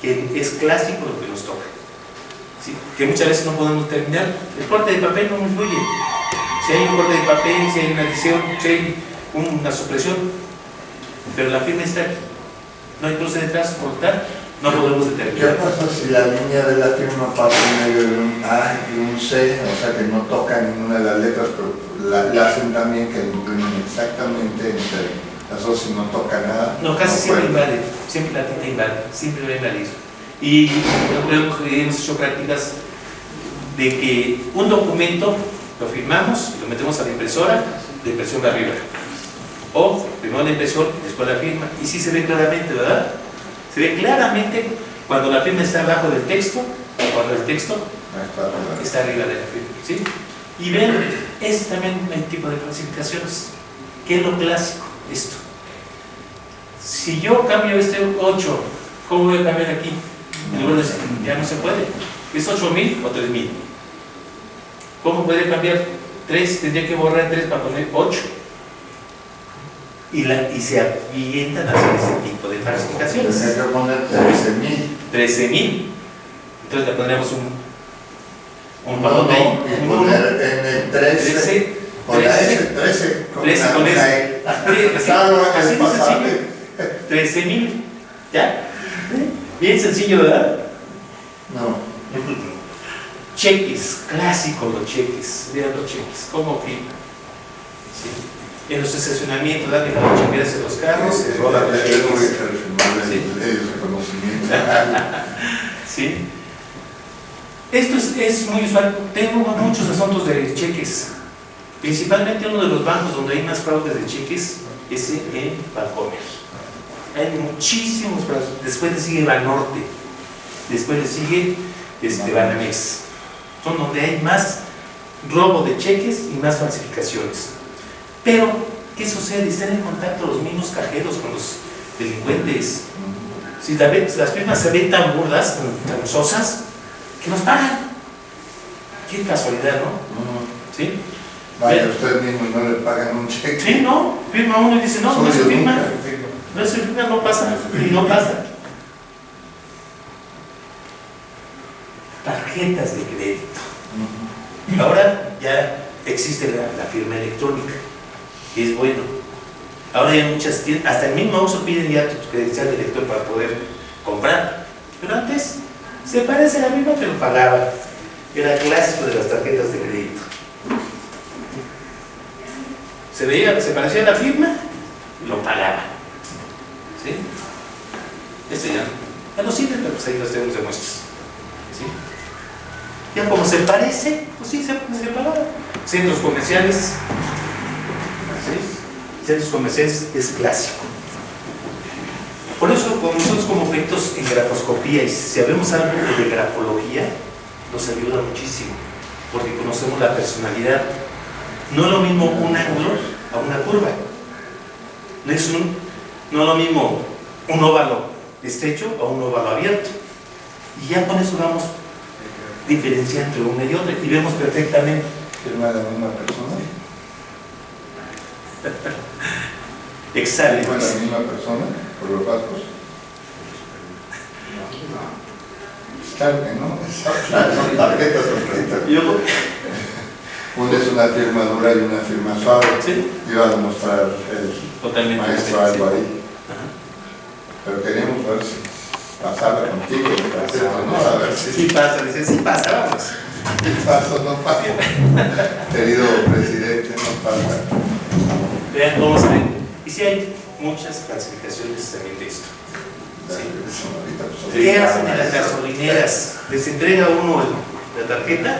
que es clásico lo que nos toca. ¿Sí? Que muchas veces no podemos terminar. El corte de papel no influye. Si hay un corte de papel, si hay una adición, si hay una supresión, pero la firma está aquí. No hay cruce detrás, cortar, no podemos ¿Qué determinar. pasa si la línea de la firma pasa en medio de un A y un C, o sea que no toca ninguna de las letras, pero la hacen también que imprimen exactamente entre las dos y no toca nada? No, casi siempre puede. invade, siempre la tinta invade, siempre va a invadir. Y hemos hecho prácticas de que un documento lo firmamos y lo metemos a la impresora, de impresión de arriba. O primero la impresión y después la firma. Y sí se ve claramente, ¿verdad? Se ve claramente cuando la firma está abajo del texto o cuando el texto está arriba de la firma. ¿Sí? Y ven, es también un tipo de clasificaciones. ¿Qué es lo clásico? Esto. Si yo cambio este 8, ¿cómo voy a cambiar aquí? En lugar de ya no se puede. ¿Es 8000 o 3000? ¿Cómo puede cambiar 3? Tendría que borrar 3 para poner 8. Y se avientan a hacer ese tipo de falsificaciones. Tendría que poner 13.000. 13.000. Entonces le pondríamos un No, balón ahí. y poner en el 13, con la S, 13, con 13 con una S. E. Así Claro, de es pasable. sencillo. 13.000. ¿Ya? Bien sencillo, ¿verdad? No. Cheques, clásicos los cheques. Vean los cheques, ¿cómo firman? ¿Sí? En los estacionamientos, dan dejado chequearse en los carros, se roban los cheques. El reconocimiento. ¿Sí? Esto es muy usual. Tengo muchos asuntos de cheques. Principalmente uno de los bancos donde hay más fraudes de cheques es en Bancomer. Hay muchísimos fraudes. Después le sigue Banorte. Después le sigue Banamex. Son donde hay más robo de cheques y más falsificaciones. Pero, ¿qué sucede? Están en contacto los mismos cajeros con los delincuentes. Si las firmas se ven tan burdas, tan sosas, que nos pagan. Qué casualidad, ¿no? ¿Sí? Vaya, ustedes mismos no le pagan un cheque. Sí, no. Firma uno y dice, no, no se Solo yo firma. nunca. No se firma, no pasa. Y no pasa. Tarjetas de crédito. Ahora ya existe la firma electrónica, que es bueno. Ahora hay muchas tiendas, hasta el mismo Oxxo piden ya tu credencial de lector para poder comprar. Pero antes se parece a la misma, pero pagaba. Era clásico de las tarjetas de crédito. Se parecía a la firma y lo pagaba. ¿Sí? Este ya no sirve, pero pues ahí los tenemos de muestras. ¿Sí? Ya como se parece, pues sí, se pagaba. Centros comerciales. ¿Sí? Centros comerciales es clásico. Por eso, nosotros como objetos en grafoscopía, y si sabemos algo de grafología, nos ayuda muchísimo, porque conocemos la personalidad. No es lo mismo un ángulo a una curva. No es lo mismo un óvalo estrecho a un óvalo abierto. Y ya con eso vamos diferenciando entre una y otra y vemos perfectamente. ¿Firma la misma persona? Excelente. ¿Firma la misma persona por los rasgos? Claro que no. Son tarjetas diferentes. Una es una firma dura y una firma suave. ¿Sí? Iba a demostrar el Totalmente maestro algo sí. ahí. Pero queríamos ver si pasaba contigo, ¿no? A ver si Sí pasa, dice, sí pasa, vamos. pasa o no pasa. Querido presidente, no pasa. Vean cómo se ven. Y sí hay muchas clasificaciones también de esto. ¿Qué hacen en las gasolineras? Les entrega uno la tarjeta,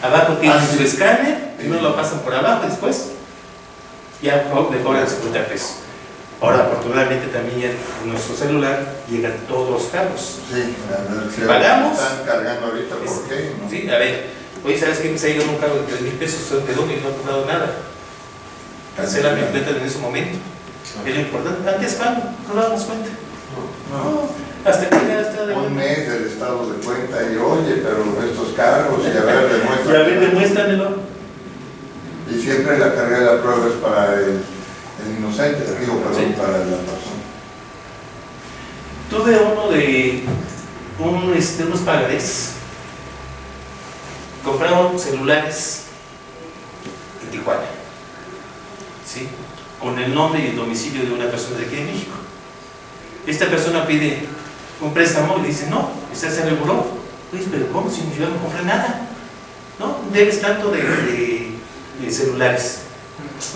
abajo tiene su escáner, primero lo pasan por abajo, después ya le cobran 50 pesos. Ahora, afortunadamente, también ya en nuestro celular llegan todos los cargos. Sí, a ver si ¿Pagamos? están cargando ahorita, ¿por qué? ¿No? Sí, a ver, oye, ¿sabes qué? Me ha llegado un cargo de 3,000 pesos, ¿de dónde? No he comprado nada. Cancela mi cuenta en ese momento. Es lo importante. Antes, ¿cuándo? No nos damos cuenta. No, hasta que ya está de Un mes del estado de cuenta y oye, Y a ver, demuéstramelo. Y siempre la carga de la prueba es para el inocente, digo, perdón, Sí. para la persona. Tuve uno de unos pagarés. Compraron celulares en Tijuana, ¿sí? Con el nombre y el domicilio de una persona de aquí de México. Esta persona pide un préstamo y le dice, no, ¿usted se reguló? Pues, pero ¿cómo? Si yo no compré nada. No, debes tanto de celulares.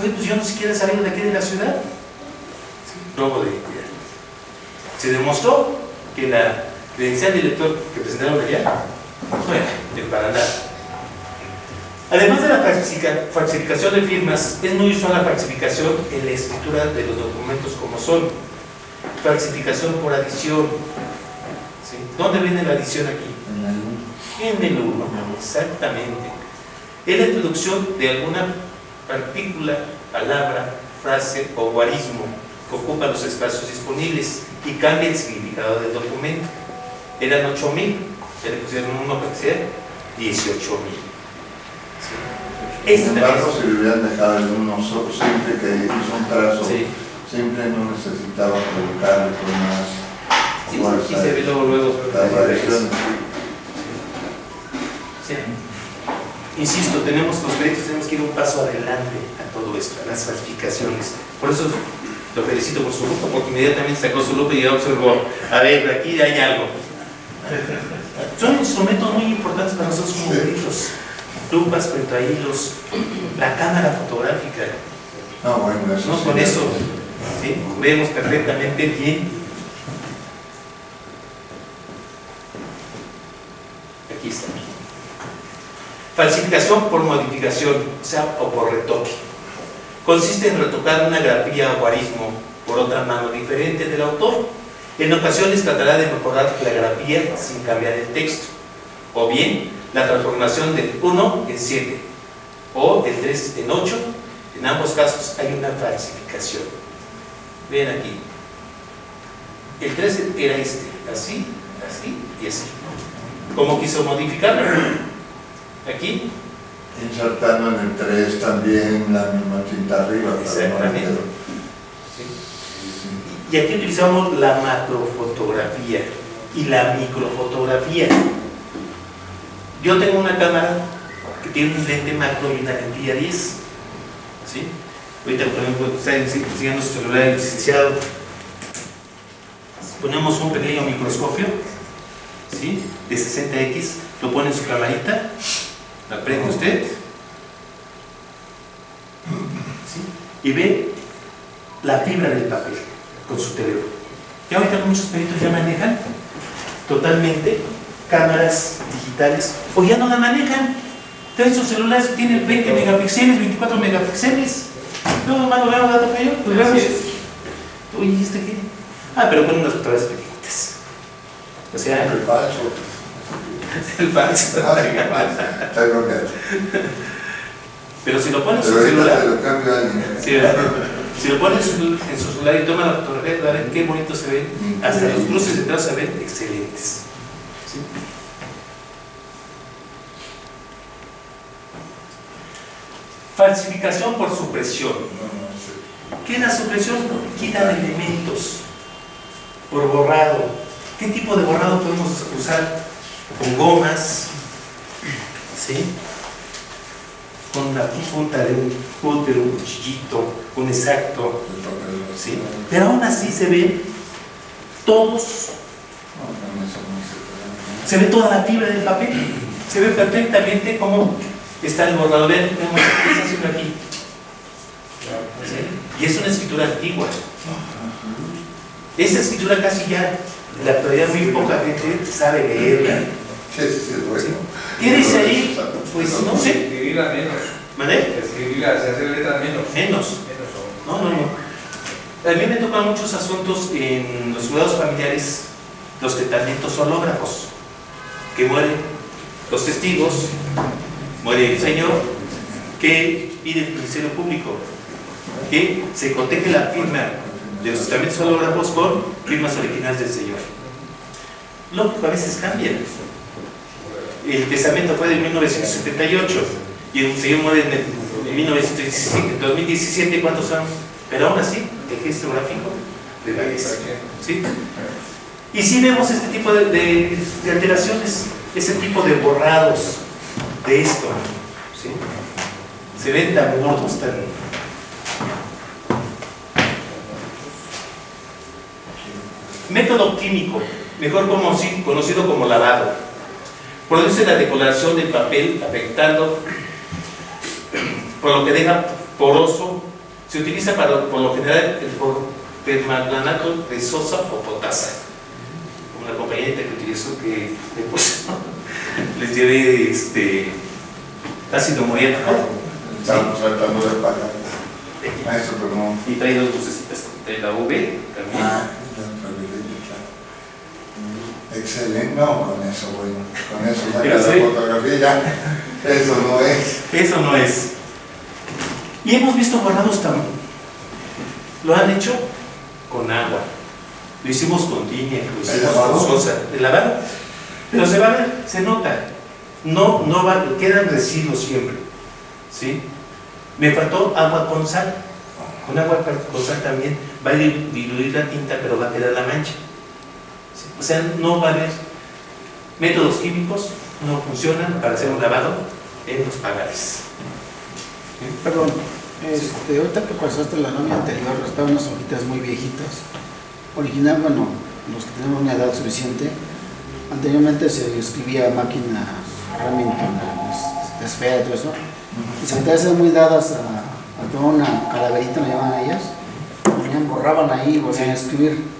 Oye, pues yo no siquiera salí de aquí de la ciudad. Sí, robo de identidad. Se demostró que la credencial del lector que presentaron allá no era de para nada. Además de la falsificación de firmas, es muy usual la falsificación en la escritura de los documentos como son. Falsificación por adición. ¿Sí? ¿Dónde viene la adición aquí? En el 1, exactamente. Es la introducción de alguna partícula, palabra, frase o guarismo que ocupa los espacios disponibles y cambia el significado del documento. Eran 8,000, ya le pusieron uno para que sea 18,000. ¿Sí? Sin embargo, si le hubieran dejado el uno solo, siempre que hizo un trazo, Sí. siempre no necesitaba colocarle con más Sí, fuerza. aquí se ve luego Las variaciones. Sí. Insisto, tenemos los créditos, tenemos que ir un paso adelante a todo esto, a las falsificaciones. Por eso lo felicito por su lupa, porque inmediatamente sacó su lupa y ya observó, a ver, aquí hay algo. Son instrumentos muy importantes para nosotros como peritos. Lupas, pentahilos, la cámara fotográfica. No, bueno, eso ¿No? sí. Con eso, ¿sí? Vemos perfectamente bien. Aquí está. Falsificación por modificación, o sea, o por retoque. Consiste en retocar una grafía o guarismo por otra mano diferente del autor. En ocasiones tratará de mejorar la grafía sin cambiar el texto. O bien, la transformación del 1 en 7 o el 3 en 8. En ambos casos hay una falsificación. Vean aquí. El 3 era este, así, así y así. ¿Cómo quiso modificarlo? Aquí. Insertando en el 3 también la misma tinta arriba. para Exactamente. no Sí. Y aquí utilizamos la macrofotografía y la microfotografía. Yo tengo una cámara que tiene un lente macro y una lentilla 10. ¿Sí? Ahorita, por ejemplo, está enseñando su celular el licenciado. Ponemos un pequeño microscopio, ¿sí? De 60x, lo pone en su camarita, la prende usted, ¿sí? Y ve la fibra del papel con su teléfono. Ya ahorita muchos peritos ya manejan totalmente cámaras digitales o ya no la manejan. Traen sus celulares que tienen 20 megapíxeles, 24 megapíxeles. No, hermano, veamos la tapa yo, pues vemos. Uy, ¿este qué? Ah, pero con unas fotografías pequeñitas. O sea, El falso. el falso. Está coqueto. Pero si lo pones en Pero su ahorita te celular, lo cambio a alguien. sí, ¿verdad? Si lo pones en su celular y toma la fotografía, a ver qué bonito se ven. Hasta los cruces detrás se ven excelentes. ¿Sí? Falsificación por supresión. ¿Qué es la supresión? Quitan elementos por borrado. ¿Qué tipo de borrado podemos usar? Con gomas, ¿sí? Con la punta de un cúter, un cuchillito, un exacto, ¿sí? Pero aún así se ven todos, se ve toda la fibra del papel, se ve perfectamente cómo está el borrador. Vean, vemos qué está haciendo aquí. ¿Sí? Y es una escritura antigua. Esa escritura casi ya, en la actualidad muy poca gente sabe leerla. Sí, bueno. ¿Qué dice ahí? Pues no sé. Escribirla menos. ¿Vale? Escribirla, se hace letras menos. Menos. No. A mí me tocan muchos asuntos en los cuidados familiares, los tratamientos hológrafos, que mueren los testigos, muere el señor, que pide el Ministerio Público que se coteje la firma de los tratamientos hológrafos con firmas originales del señor. Lógico, a veces cambian. el testamento fue de 1978 y el señor muere en 1917, 2017, ¿cuántos años? Pero aún así, el registro gráfico prevalece. ¿Sí? Y sí vemos este tipo de alteraciones, este tipo de borrados de esto. ¿Sí? Se ven tan gordos, tan... Método químico, mejor conocido como lavado. Produce la decoloración del papel afectando, por lo que deja poroso. Se utiliza por lo general el permanganato de sosa o potasa. Como la compañerita que utilizó que después les llevé ácido muriático. Estamos tratando de pagar. Maestro, pero no. Y trae dos lucecitas de la UV también. Excelente, no, con eso, bueno, con eso saca Pero la sí. fotografía, ya. Eso no es. Eso no es. Y hemos visto borrados también. Lo han hecho con agua. Lo hicimos con línea, lo hicimos con sosa. El lavado. Pero se va a ver, se nota. No va, quedan residuos siempre. ¿Sí? Me faltó agua con sal. Con agua con sal también va a diluir la tinta, pero va a quedar la mancha. ¿Sí? O sea, no va a haber métodos químicos, no funcionan para hacer un lavado en los pagares. Perdón, ahorita que pasaste la nómina anterior, estaban unas hojitas muy viejitas. Original, bueno, los que tenemos una edad suficiente, anteriormente se escribía máquinas Remington, esfera y todo eso, y se eran muy dadas a tomar una calaverita, lo llamaban ellas, borraban ahí y volvían a escribir.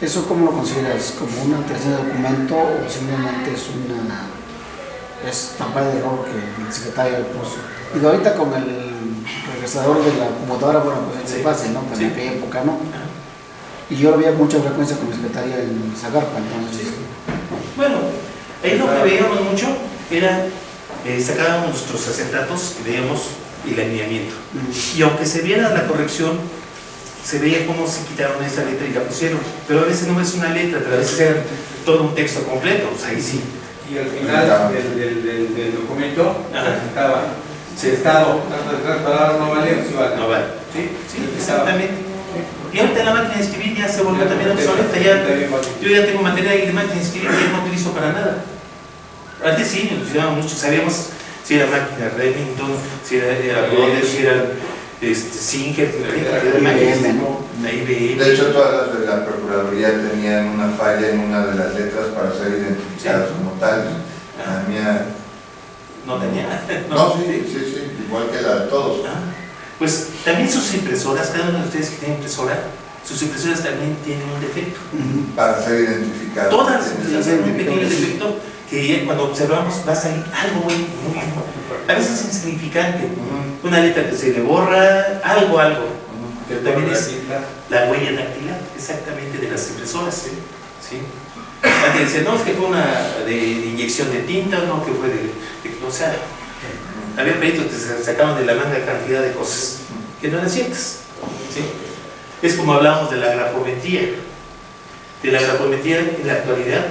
¿Eso cómo lo consideras? ¿Como una alteración de documento o simplemente es tapar de error que el secretario le puso? Y ahorita con el regresador de la computadora, bueno, pues es fácil, ¿no? Pero en aquella época no. Y yo lo veía con mucha frecuencia con mi secretaria en Zagarpa, entonces. Bueno, ahí lo que veíamos mucho era, sacábamos nuestros acetatos y veíamos el alineamiento. Y aunque se viera la corrección, se veía cómo se quitaron esa letra y la pusieron. Pero a veces no es una letra, pero a veces era todo un texto completo, pues ahí sí. Y al final del documento estaba el estado, las palabras no valen, sí valen. No vale. Sí, exactamente. Y ahorita la máquina de escribir ya se volvió también obsoleta. Yo ya tengo material de máquina de escribir que no utilizo para nada. Antes sí, lo utilizábamos mucho, sabíamos si era máquina Remington, si era Brothers, si era Singer, la IBM. De hecho, todas las de la Procuraduría tenían una falla en una de las letras para ser identificadas como tales. La mía... No tenía. No, sí, igual que la de todos. Pues también sus impresoras, cada uno de ustedes que tiene impresora, sus impresoras también tienen un defecto. Para ser identificadas. Todas tienen un pequeño defecto que cuando observamos va a salir algo muy, a veces insignificante. Una letra que se le borra, algo. Pero también es la huella dactilar, exactamente, de las impresoras. ¿Sí? Antes decían, no, es que fue una de inyección de tinta, no, que fue o sea, había pedidos que se sacaban de la manga cantidad de cosas que no eran ciertas. ¿Sí? Es como hablábamos de la grafometría. De la grafometría en la actualidad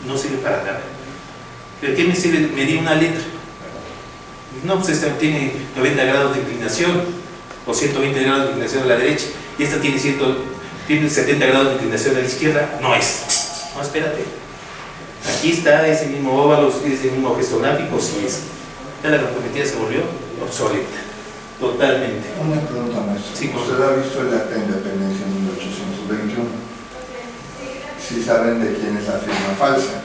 no sirve para nada. ¿De qué me sirve medir una letra? No, pues esta tiene 90 grados de inclinación o 120 grados de inclinación a la derecha y esta tiene 70 grados de inclinación a la izquierda. No es. No, espérate. Aquí está ese mismo óvalo, ese mismo gesto gráfico, sí es. Ya la grafometría se volvió obsoleta. Totalmente. Una pregunta, maestro. Sí, ¿usted ha visto el acta de independencia en 1821? ¿Sí saben de quién es la firma falsa?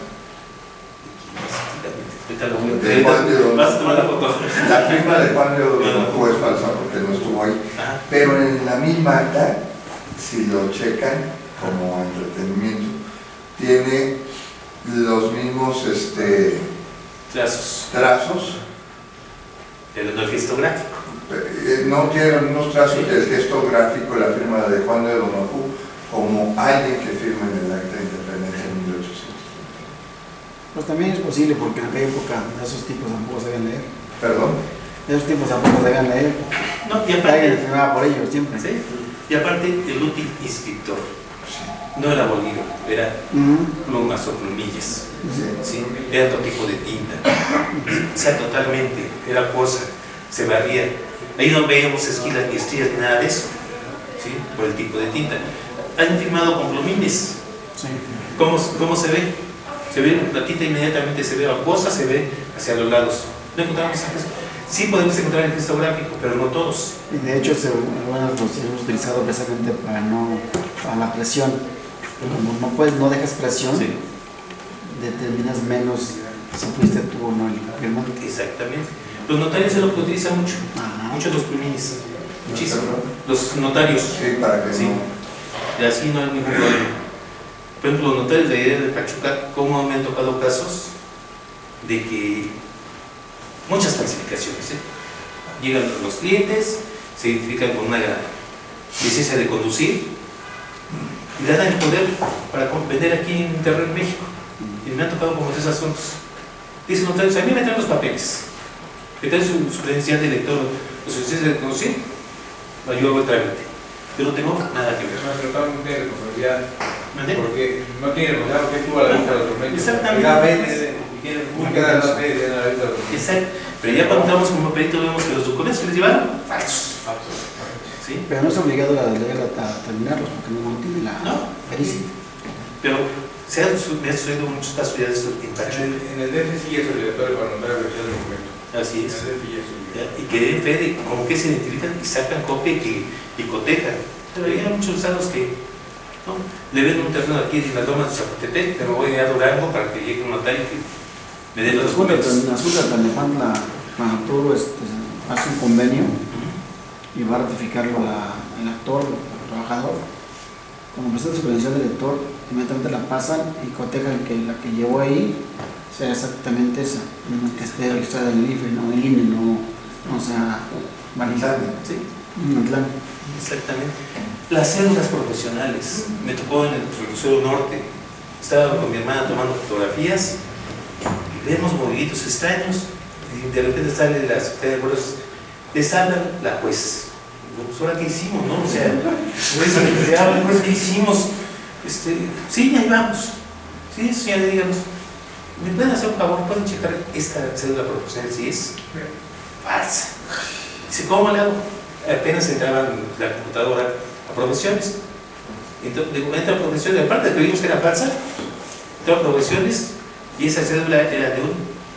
Vas a tomar la foto. La firma de Juan de Odonojú es falsa porque no estuvo ahí. Pero en la misma acta, si lo checan como entretenimiento, tiene los mismos trazos. El gesto gráfico. No tiene los mismos trazos del gesto gráfico, la firma de Juan de Odonojú, como alguien que firma en el acta de independencia en 1800. Pues también es posible porque en aquella época esos tipos tampoco sabían leer. ¿Perdón? Esos tipos tampoco sabían leer. No, y aparte, alguien firmaba por ellos siempre. ¿sí? Y aparte el útil inscriptor. no era bolígrafo, era plumas o plumillas, ¿sí? Era otro tipo de tinta, o sea, totalmente, era cosa, se barría. Ahí no veíamos esquilas ni estrías ni nada de eso, ¿sí? Por el tipo de tinta. Han firmado con plumines. ¿Cómo se ve? Se ve, la tinta inmediatamente se ve acuosa, se ve hacia los lados. No encontramos esa cosa. Sí podemos encontrar el gesto gráfico, pero no todos. Y de hecho, bueno, los hemos utilizado precisamente para la presión. Como no dejas presión, Sí. determinas menos si fuiste tú o no el firmante. Exactamente. Los notarios es lo que utilizan mucho. Ajá. Muchos los plumines. Muchísimo. Los notarios. Sí, para que Sí. no. Y así no hay ningún problema. Por ejemplo, los notarios de allá de Pachuca, ¿cómo me han tocado casos de que muchas falsificaciones? Llegan los clientes, se identifican con una licencia de conducir y le dan el poder para vender aquí en Internet México. Y me han tocado como 3 asuntos. Dicen notarios, a mí me traen los papeles, me traen su credencial de lector o su licencia de conducir, yo hago el trámite. Yo no tengo nada que ver. Pero también tiene responsabilidad, ¿Mande? porque no tiene responsabilidad porque tuvo la vista de los documentos. Exactamente. Cada vez tiene búsqueda de los medios en la vista de los documentos. Exacto. Pero ya cuando entramos como perito vemos que los documentos que les llevaron, falsos. ¿Sí? Pero no es obligado a terminarlos porque no tiene la No. pericia. Pero me ha sucedido muchos casos ya de esto en Pachuca. En el DF sí es obligatorio para notar la versión del documento. Así En es. el DF sí es obligatorio. Y que den fe de como que se identifican y sacan copia y cotejan. Pero hay muchos estados que ¿no? le ven un terreno aquí en las lomas de Zapotepec, pero voy a Durango para que llegue un notario que me dé los documentos. En Azúcar también cuando tú hace un convenio y va a ratificarlo el actor, el trabajador, como presenta su credencial de lector, inmediatamente la pasan y cotejan que la que llevó ahí sea exactamente esa, que esté registrada en el IFE, no en el INE, no sea validada. Sí. En Atlán. Exactamente. Las células profesionales. Me tocó en el Reclusorio Norte. Estaba con mi hermana tomando fotografías y vemos movimientos extraños. Y de repente sale la Secretaría de Pueblos, les habla la juez. Pues ahora qué hicimos, ¿no? O sea, pues ¿qué hicimos? Sí, ahí vamos. Sí, señora, díganos. ¿Me pueden hacer un favor? ¿Pueden checar esta cédula profesional si es falsa? Dice, ¿cómo le hago? Apenas entraba en la computadora a profesiones. Entonces, entra a profesiones, aparte de que vimos que era falsa, entró a profesiones y esa cédula era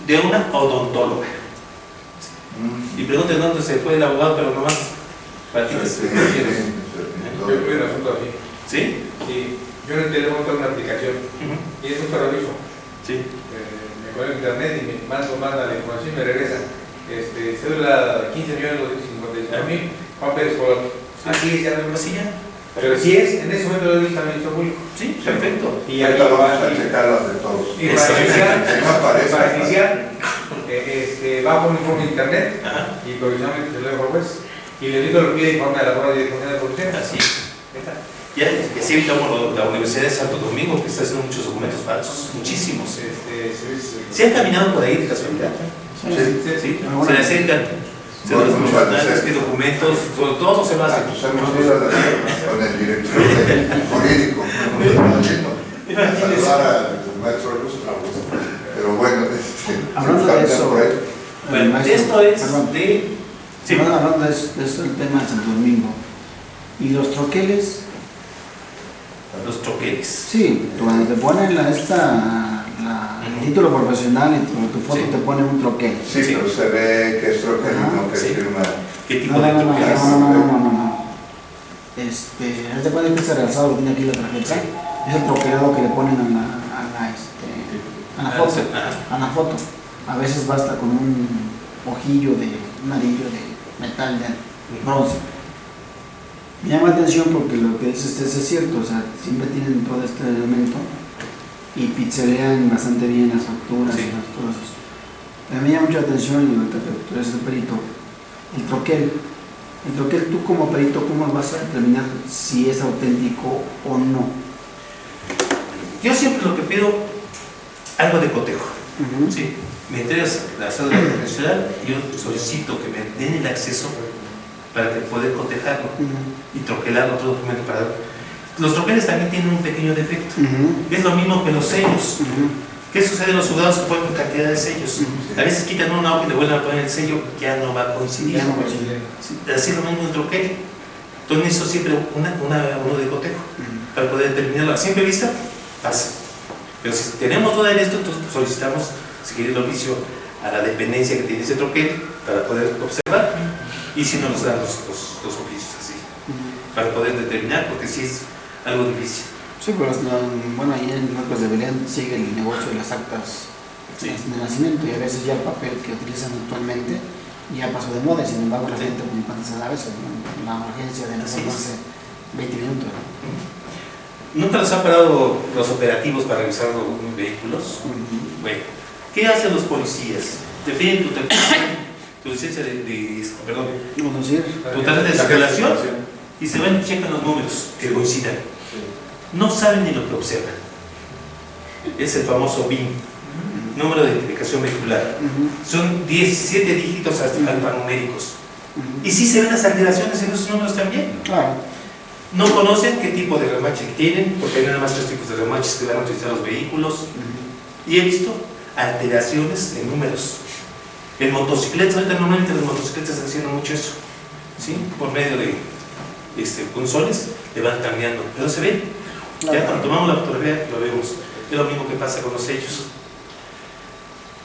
de una odontóloga. Y pregunten dónde se fue el abogado, pero nomás para ti. Yo tuve un asunto así. ¿Sí? Sí, yo no entiendo montar una aplicación y es un terrorismo. Sí. Me conecto a internet y me manda la información y me regresa. Cédula 15.255.000, Juan Pérez Colón. Así es, ya no Así ya. Pero si es, en ese momento lo dice al ministro público. Sí, perfecto. Y Ahorita vamos a checar las de todos. Y para Para iniciar, va por un informe de internet Ajá. y provisionalmente se lo dejo al juez. Y el delito lo pide informe a la Board de Dirección de Producción. Así es. Ya sí evitamos la Universidad de Santo Domingo, que está haciendo muchos documentos falsos, muchísimos. ¿Se han caminado por ahí de casualidad? Sí. Se le acercan. Se los profesionales, que documentos, sobre todo se lo hacen. Pues hemos ido a con el director jurídico, saludar al maestro Luz, pero bueno, Hablando de eso, Bueno, maestro, esto es perdón. de... Sí. Hablando de eso, el tema de Santo Domingo. ¿Y los troqueles? Los troqueles. Sí, cuando te ponen el título profesional y tu foto Sí. te pone un troquel. sí, pero se ve que es troquel y no que Sí. firma. ¿Qué tipo No, de no, no, troqueles? no. ¿Te puede que se realzado lo tiene aquí la tarjeta? Es el troquelado que le ponen a la foto. Ajá. A la foto. A veces basta con un ojillo un anillo de metal de bronce. Me llama la atención porque lo que dices es cierto, o sea, siempre tienen todo este elemento y pizzelean bastante bien las facturas Sí. y las cosas. Pero me llama mucho la atención, y ahorita que tú eres el perito, el troquel. El troquel, tú como perito, ¿cómo vas a determinar si es auténtico o no? Yo siempre lo que pido, algo de cotejo. Ujú. Sí. Me entregas la cédula profesional y yo solicito que me den el acceso para que poder cotejarlo Ujú. y troquelar otro documento para... Los troqueles también tienen un pequeño defecto. Ujú. Es lo mismo que los sellos. Ujú. ¿Qué sucede en los juzgados que ponen cantidad de sellos? A veces quitan una hoja y le vuelven a poner el sello, ya no va a coincidir. Ya no coincide. Sí, así lo mismo en troquel. Entonces necesito siempre uno de cotejo Ujú. para poder determinarlo. A simple vista, pasa. Pero si tenemos duda en esto, entonces solicitamos, si quiere el oficio, a la dependencia que tiene ese troquel para poder observar. Y si no nos dan los oficios así, Ujú. para poder determinar, porque sí es algo difícil. Sí, pero bueno, ahí en Marcos de Belén sigue el negocio de las actas Sí. de nacimiento y a veces ya el papel que utilizan actualmente ya pasó de moda, sin embargo la Sí. gente pues, cuando se da eso, ¿no? La urgencia de Así nosotros es. hace 20 minutos. ¿no? ¿Nunca los han parado los operativos para revisar los vehículos? Ujú. Bueno, ¿qué hacen los policías? Te piden tu licencia perdón, Conducir. tu tarjeta de circulación y se van y checan los números que coincidan. No saben ni lo que observan. Es el famoso BIN, número de identificación vehicular. Ujú. Son 17 dígitos alfanuméricos. Ujú. Y sí se ven las alteraciones en esos números también. Claro. No conocen qué tipo de remache tienen, porque hay nada más 3 tipos de remaches que van a utilizar los vehículos. Ujú. Y he visto alteraciones en números. En motocicletas, ahorita normalmente las motocicletas están haciendo mucho eso, ¿sí? Por medio de punzones le van cambiando, pero se ve. Claro. Ya cuando tomamos la fotografía lo vemos. Es lo mismo que pasa con los sellos.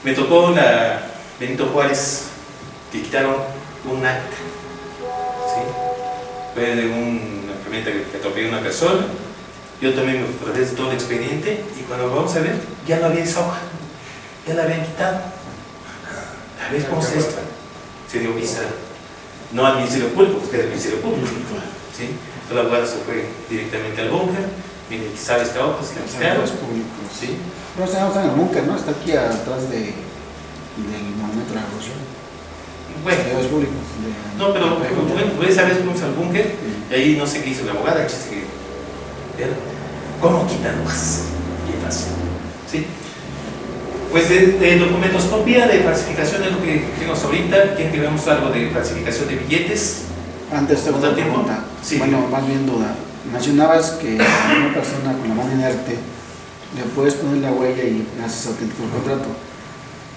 Me tocó la Benito Juárez, que quitaron un acta, ¿sí? Fue de una camioneta que atropelló a una persona. Yo también me fotografé de todo el expediente y cuando vamos a ver, ya no había esa hoja, ya la habían quitado. A ver cómo es esto. Se dio visa, no al Ministerio Público, porque es del Ministerio Público, ¿sí? Entonces la abogada se fue directamente al búnker. Mire, ¿sabe esta hoja? Se la quitaron. Servidores públicos. ¿Sí? Pero está en el búnker, ¿no? Está aquí atrás del Monumento de la Revolución. Bueno, Servidores públicos. no, pero esa vez fuimos al búnker y ahí no sé qué hizo la abogada, el chiste que ¿ver? ¿Cómo quitan hojas? Bien fácil. ¿Sí? Pues de documentoscopía, de falsificación es lo que tenemos ahorita. ¿Quieren que veamos algo de falsificación de billetes? Antes te ¿Cuánto una tiempo? pregunta. Sí. Bueno, más bien duda. Mencionabas que a una persona con la mano inerte le puedes poner la huella y haces auténtico el contrato.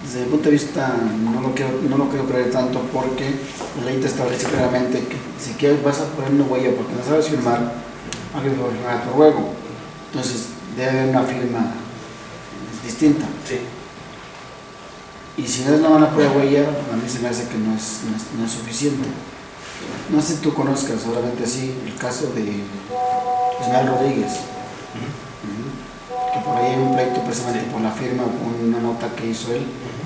Desde mi punto de vista no lo quiero creer tanto porque la ley te establece claramente que si quieres vas a poner una huella porque no sabes firmar, hay que firmar a tu ruego. Entonces debe haber una firma distinta. Sí. Y si no es nada más la pura huella, a mí se me hace que no es suficiente. No sé si tú conozcas, seguramente sí, el caso de Ismael Rodríguez, que por ahí hay un pleito precisamente por la firma con una nota que hizo él,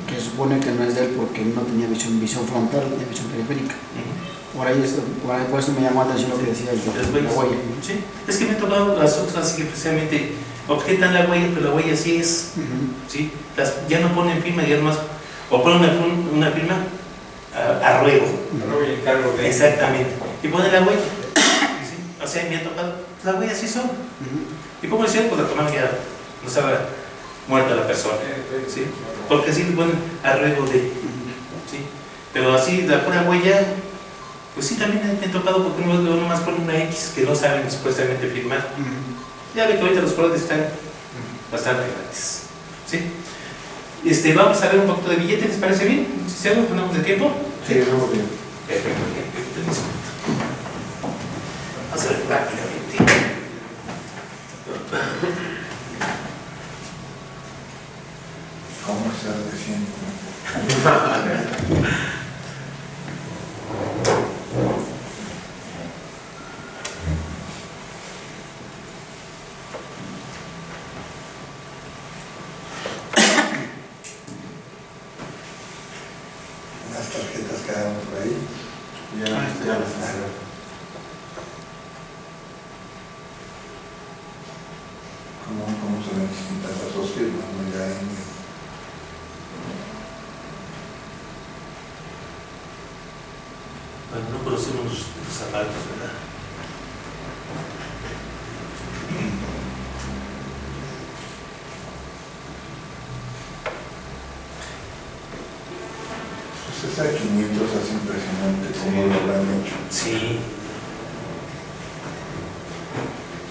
que supone que no es de él porque él no tenía visión frontal, tenía visión periférica. Por ahí por eso me llamó la atención lo que decía el Las de la huellas. huella. Sí. Es que me han tocado las otras así que precisamente objetan la huella, pero la huella sí es. ¿Sí? Ya no ponen firma, ya nomás, o ponen una firma a ruego. No voy a encargo de Exactamente. Y ponen la huella. ¿Sí? O sea, me ha tocado, las huellas sí son. ¿Y cómo decían? Pues la tomaron ya, no estaba muerta la persona. ¿Sí? Porque así le ponen a ruego de. ¿Sí? Pero así, la pura huella, pues sí, también me ha tocado porque uno nomás pone una X que no saben supuestamente firmar. Ya ve que ahorita los colores están bastante grandes. ¿Sí? Vamos a ver un poquito de billetes, ¿les parece bien? ¿Si algo ponemos de tiempo? Sí, no, bien. Perfecto. Vamos a ver rápidamente. ¿Cómo estás diciendo? Las tarjetas quedaron por ahí. Ya las tengo. ¿Cómo se ven distintas las dos firmas? ¿No? Ya Bueno, no conocemos los zapatos, ¿verdad? pues esa de 500 es impresionante cómo lo han hecho. Sí.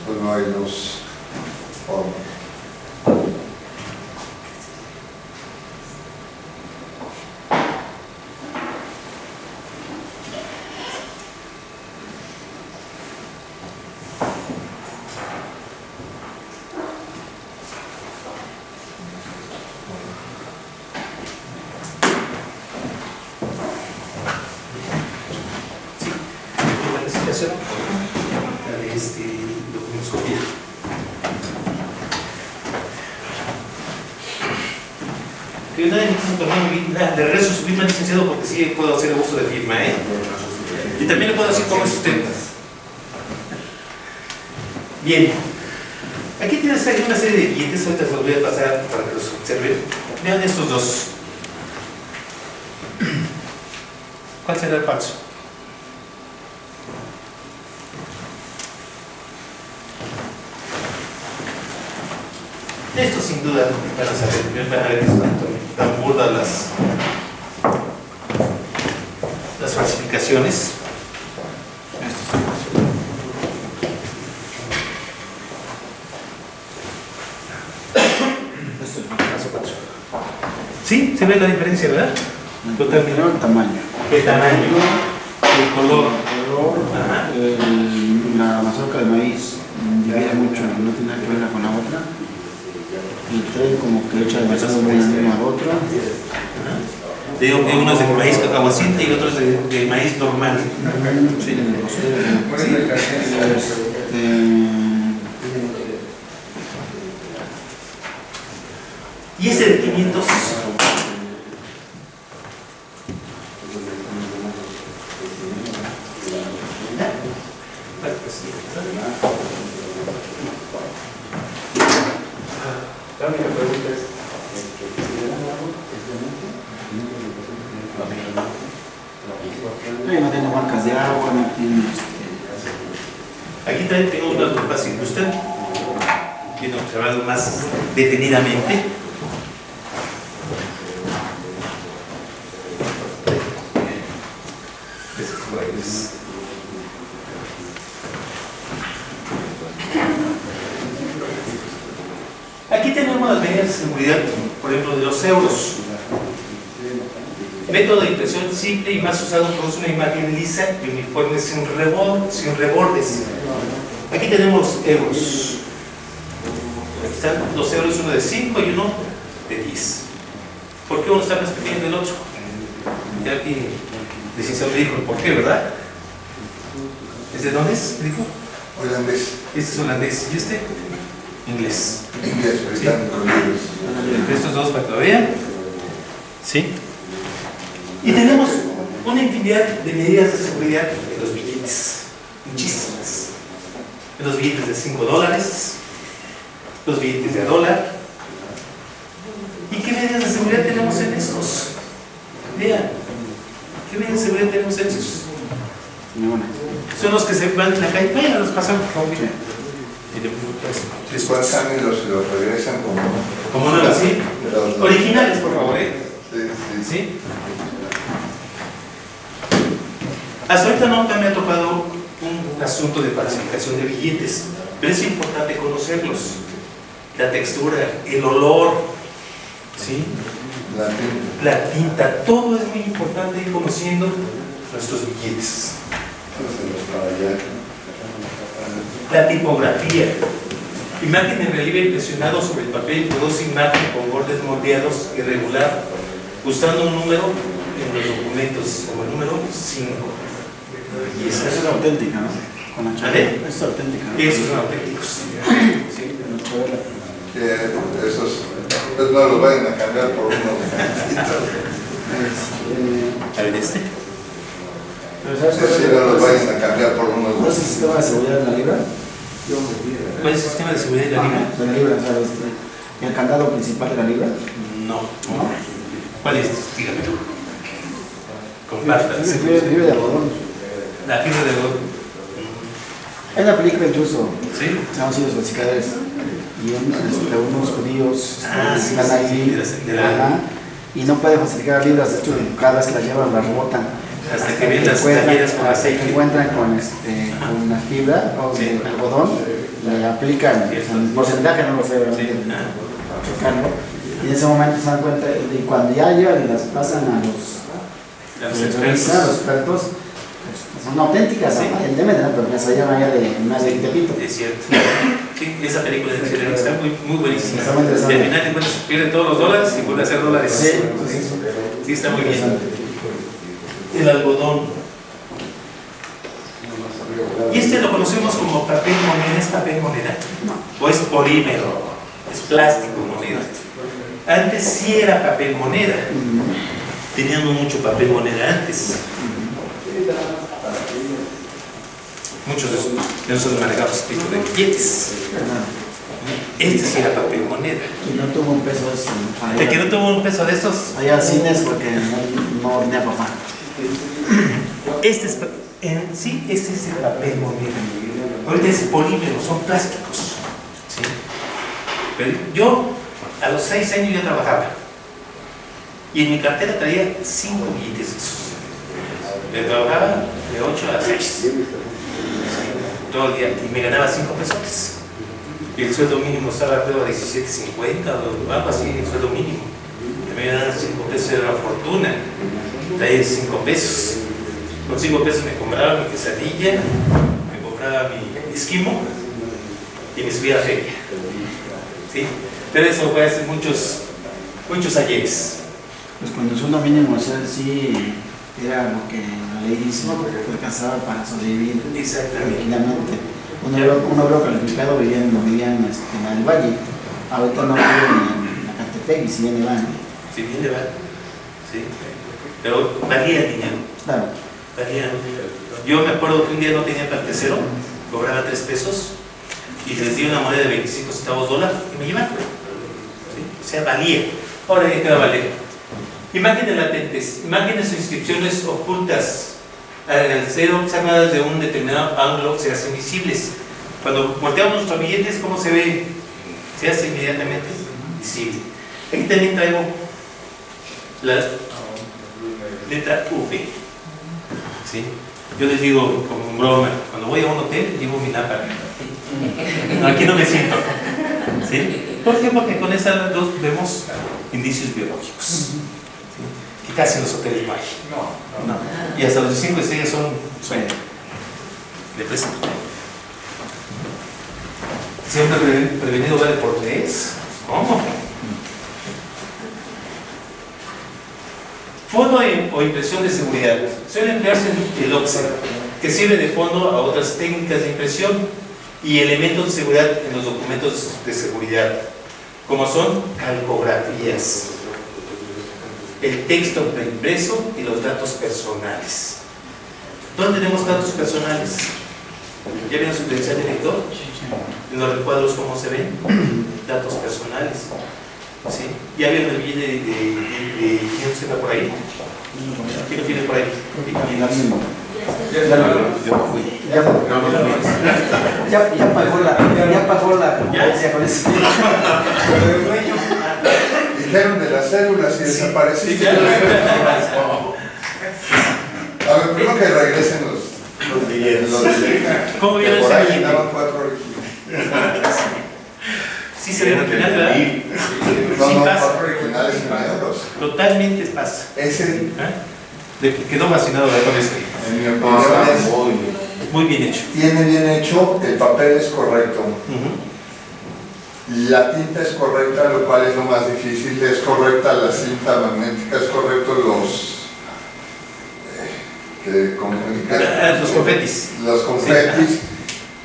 Solo no hay dos formas. La clasificación de este documentoscopía. Que una de regreso su firma, licenciado, porque sí puedo hacer uso de firma, ¿eh? Y también le puedo decir cómo es usted. Bien. Aquí tienes una serie de billetes, ahorita se los voy a pasar para que los observen. Vean estos dos. ¿Cuál será el falso? Esto sin duda van a ver que están tan burdas las falsificaciones. Sí, se ve la diferencia, ¿verdad? Totalmente. El tamaño. El tamaño, el color. Ajá. La mazorca de maíz divide mucho, no tiene nada que ver una con la otra. El tren como que echa demasiado uno al otro. Te digo que uno es de maíz cacahuacita y el otro es de maíz normal. Sí, Y ese de 500. no tiene marcas de agua, no tiene... Aquí también tengo una preocupación que usted tiene observado más detenidamente. Aquí tenemos las medidas de seguridad, por ejemplo, de los euros. Método de impresión simple y más usado produce una imagen lisa y uniforme sin rebordes. Aquí tenemos euros. Aquí están los euros, uno de 5 y uno de 10. ¿Por qué uno está más pequeño del otro? Ya aquí el licenciado me dijo por qué, ¿verdad? ¿Es de dónde es? ¿Me dijo? Holandés. Este es holandés y este inglés. Inglés, británico, inglés. Estos dos para que lo vean. ¿Sí? Y tenemos una infinidad de medidas de seguridad en los billetes. Muchísimas. En los billetes de $5, los billetes de $1. ¿Y qué medidas de seguridad tenemos en estos? Vean. ¿Qué medidas de seguridad tenemos en estos? Ninguna. Son los que se van en la calle. Vayan, los pasan por favor. Sí. Después cambian los regresan como nuevos, ¿sí? los Originales, por favor, ¿eh? Sí. ¿Sí? Hasta ahorita nunca me ha tocado un asunto de falsificación de billetes, pero es importante conocerlos. La textura, el olor, ¿sí? La tinta, todo es muy importante ir conociendo nuestros billetes. La tipografía. Imagen en relieve impresionado sobre el papel produce imagen con bordes moldeados irregular, usando un número en los documentos como el número 5. Y Esa es auténtica, ¿no? Con la ¿Vale? Esa es auténtica, ¿no? Esos son auténticos. Sí, con la chavela. Que esos pues no los vayan a cambiar por unos A ver este. Pero ¿sabes cuál es sí, el- no los vayan a cambiar por ¿cuál es el unos sistema de seguridad de la libra? ¿Cuál es el sistema de seguridad de la libra? De la libra, o sea, el candado principal de la libra. No. ¿No? ¿Cuál es? Dígame. Compártase. Es fibra de algodón. La fibra de oro. Hay una película incluso, ¿Sí? se llama Los Falsificadores, y unos judíos Sí, están ahí, de la- ajá, y no pueden falsificar libras, de hecho cada vez que las llevan las rebotan. hasta que ven las encuentran- talleras con hasta que aceite. encuentran con la fibra o Sí. de algodón, le aplican, Cierto. el porcentaje no lo sé, Sí. realmente, checarlo, y en ese momento se dan cuenta, y cuando ya llevan y las pasan a Los los expertos. expertos, pues, son auténticas, Sí. aparentemente, ¿no? Pero se llaman ya de más de 20 pitos. Es cierto. Sí, esa película de Chile está muy buenísima. Está muy Y interesante. al final de cuentas pierde todos los dólares y vuelve a hacer dólares. Sí, Sí, está muy bien. interesante. El algodón. Y este lo conocemos como papel moneda. ¿Es papel moneda? ¿O es polímero? Es plástico moneda. Antes sí era papel moneda. Teníamos mucho papel moneda antes. Muchos de nosotros manejamos este tipo de billetes. Este sí era papel moneda. Y no tuvo un peso eso. El que no tuvo un peso de estos, Allá cines porque no tenía papá. este es, sí, este es el papel moneda. Ahorita es polímero, son plásticos. ¿Sí? Pero yo a los 6 años ya trabajaba. Y en mi cartera traía 5 billetes de esos. Yo trabajaba de 8 a 6. Todo el día. Y me ganaba 5 pesos. Y el sueldo mínimo estaba creo a 17.50 o algo así, el sueldo mínimo. Y me daban 5 pesos, era una fortuna. Traía 5 pesos. Con 5 pesos me compraba mi quesadilla, me compraba mi esquimo y me subía a la feria. ¿Sí? Pero eso fue hace muchos ayeres. Pues cuando el sueldo mínimo, o sea, sí era lo que la ley dice, que alcanzaba para sobrevivir Exactamente. tranquilamente. Un obrero calificado vivían en el Valle. Ahorita no vive en Acatepec y si viene van. Si bien le va. ¿Sí? Pero valía el dinero. Claro. Valía. Yo me acuerdo que un día no tenía para el tercero, cobraba 3 pesos y les di una moneda de 25 centavos dólar y me llevaron. ¿Sí? O sea, valía. Ahora ya queda valer. Imágenes latentes, imágenes o inscripciones ocultas al ser observadas de un determinado ángulo se hacen visibles. Cuando volteamos nuestros billetes, ¿cómo se ve? Se hace inmediatamente visible. Aquí también traigo la letra V. ¿Sí? Yo les digo como broma, cuando voy a un hotel llevo mi lámpara. No, aquí no me siento. ¿Sí? ¿Por qué? Porque con esas dos vemos indicios biológicos. ¿Sí? Que casi en los hoteles no hay. No. Y hasta los 5 estrellas son de presente. Siempre prevenido vale por 3. ¿Cómo? Fondo o impresión de seguridad. Suele emplearse el offset, que sirve de fondo a otras técnicas de impresión y elementos de seguridad en los documentos de seguridad, como son calcografías, el texto preimpreso y los datos personales. ¿Dónde tenemos datos personales? ¿Ya vieron su credencial de lector? En los recuadros, ¿cómo se ven? Datos personales. ¿Sí? ¿Ya vieron el billete de quién se va por ahí? ¿Quién lo tiene por ahí? Ya pagó la competencia con eso. Dijeron de las células y desapareciste. A ver, primero que regresen los billetes. ¿Cómo vieron Por ese ahí billete? andaban 4 originales. Sí se ve original, ¿verdad? No, Sí no, pasa. 4 originales en euros. Totalmente pasa. Ese, Quedó fascinado con este. en mi opinión, es Muy bien hecho. tiene bien hecho, el papel es correcto, la tinta es correcta, lo cual es lo más difícil, es correcta la cinta magnética, es correcto Los confetis. los confetis,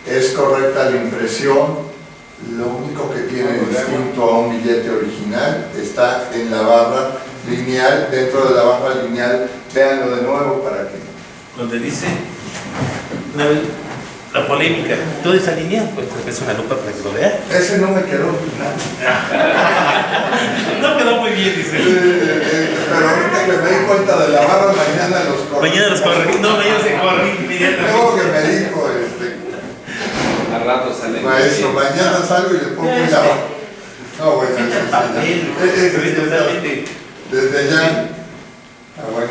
es correcta la impresión. Lo único que tiene distinto a un billete original está en la barra lineal. Dentro de la barra lineal, véanlo de nuevo para que... Donde dice la polémica, toda esa línea, pues es una lupa para que lo vea. Ese no me quedó. No quedó muy bien, dice. Pero ahorita que me di cuenta de la barra, mañana los corrí. Mañana los corregí, no, mañana se corrí Luego inmediatamente. que me dijo, Al rato sale. maestro, mañana salgo y le pongo la barra. No, bueno, El papel, se ve totalmente. desde ya. Bueno,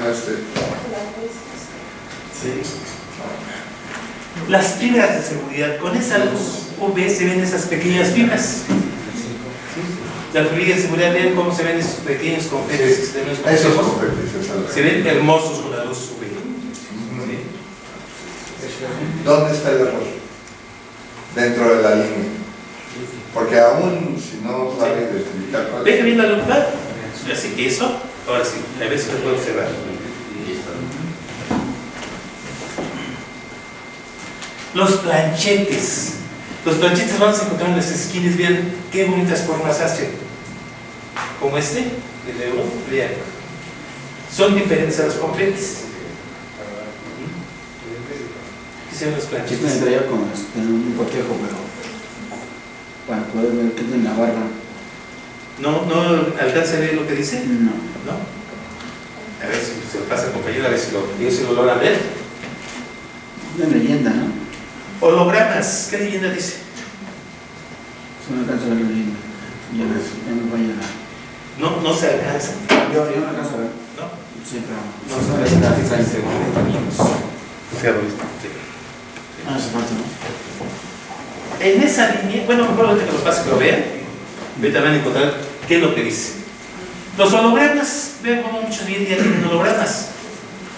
Las fibras de seguridad, con esa luz UV se ven esas pequeñas fibras. ¿Sí? Las fibras de seguridad, vean cómo se ven esos pequeños confetes. Esos confetes, se ven hermosos con la luz UV. ¿Sí? ¿Dónde está el error? Dentro de la línea. Porque aún si no sabe identificar cuál Deja bien la lupa. Así que eso, ahora sí, a ver si lo puedo observar. Los planchetes. Los planchetes vamos a encontrar en las esquinas, vean qué bonitas formas hacen. Como este, el euro, vean. Son diferentes a los confetes. ¿Qué se ven los Yo planchetes? entraría con un cotejo, pero para poder ver qué tiene la barra. ¿No alcanza a ver lo que dice? No. ¿No? A ver si se lo pasa al compañero, a ver si lo logran ver. Una leyenda, ¿no? Hologramas, ¿qué leyenda dice? Solo alcanza a ver la leyenda. Ya no vaya a... No se alcanza. Yo no alcanzo a ver. ¿No? Siempre. No se alcanza. Ah, hace falta, ¿no? En esa línea, bueno, mejor ahorita que los pase que lo vean, ahorita van a encontrar qué es lo que dice. Los hologramas, vean cómo muchos bien día tienen hologramas.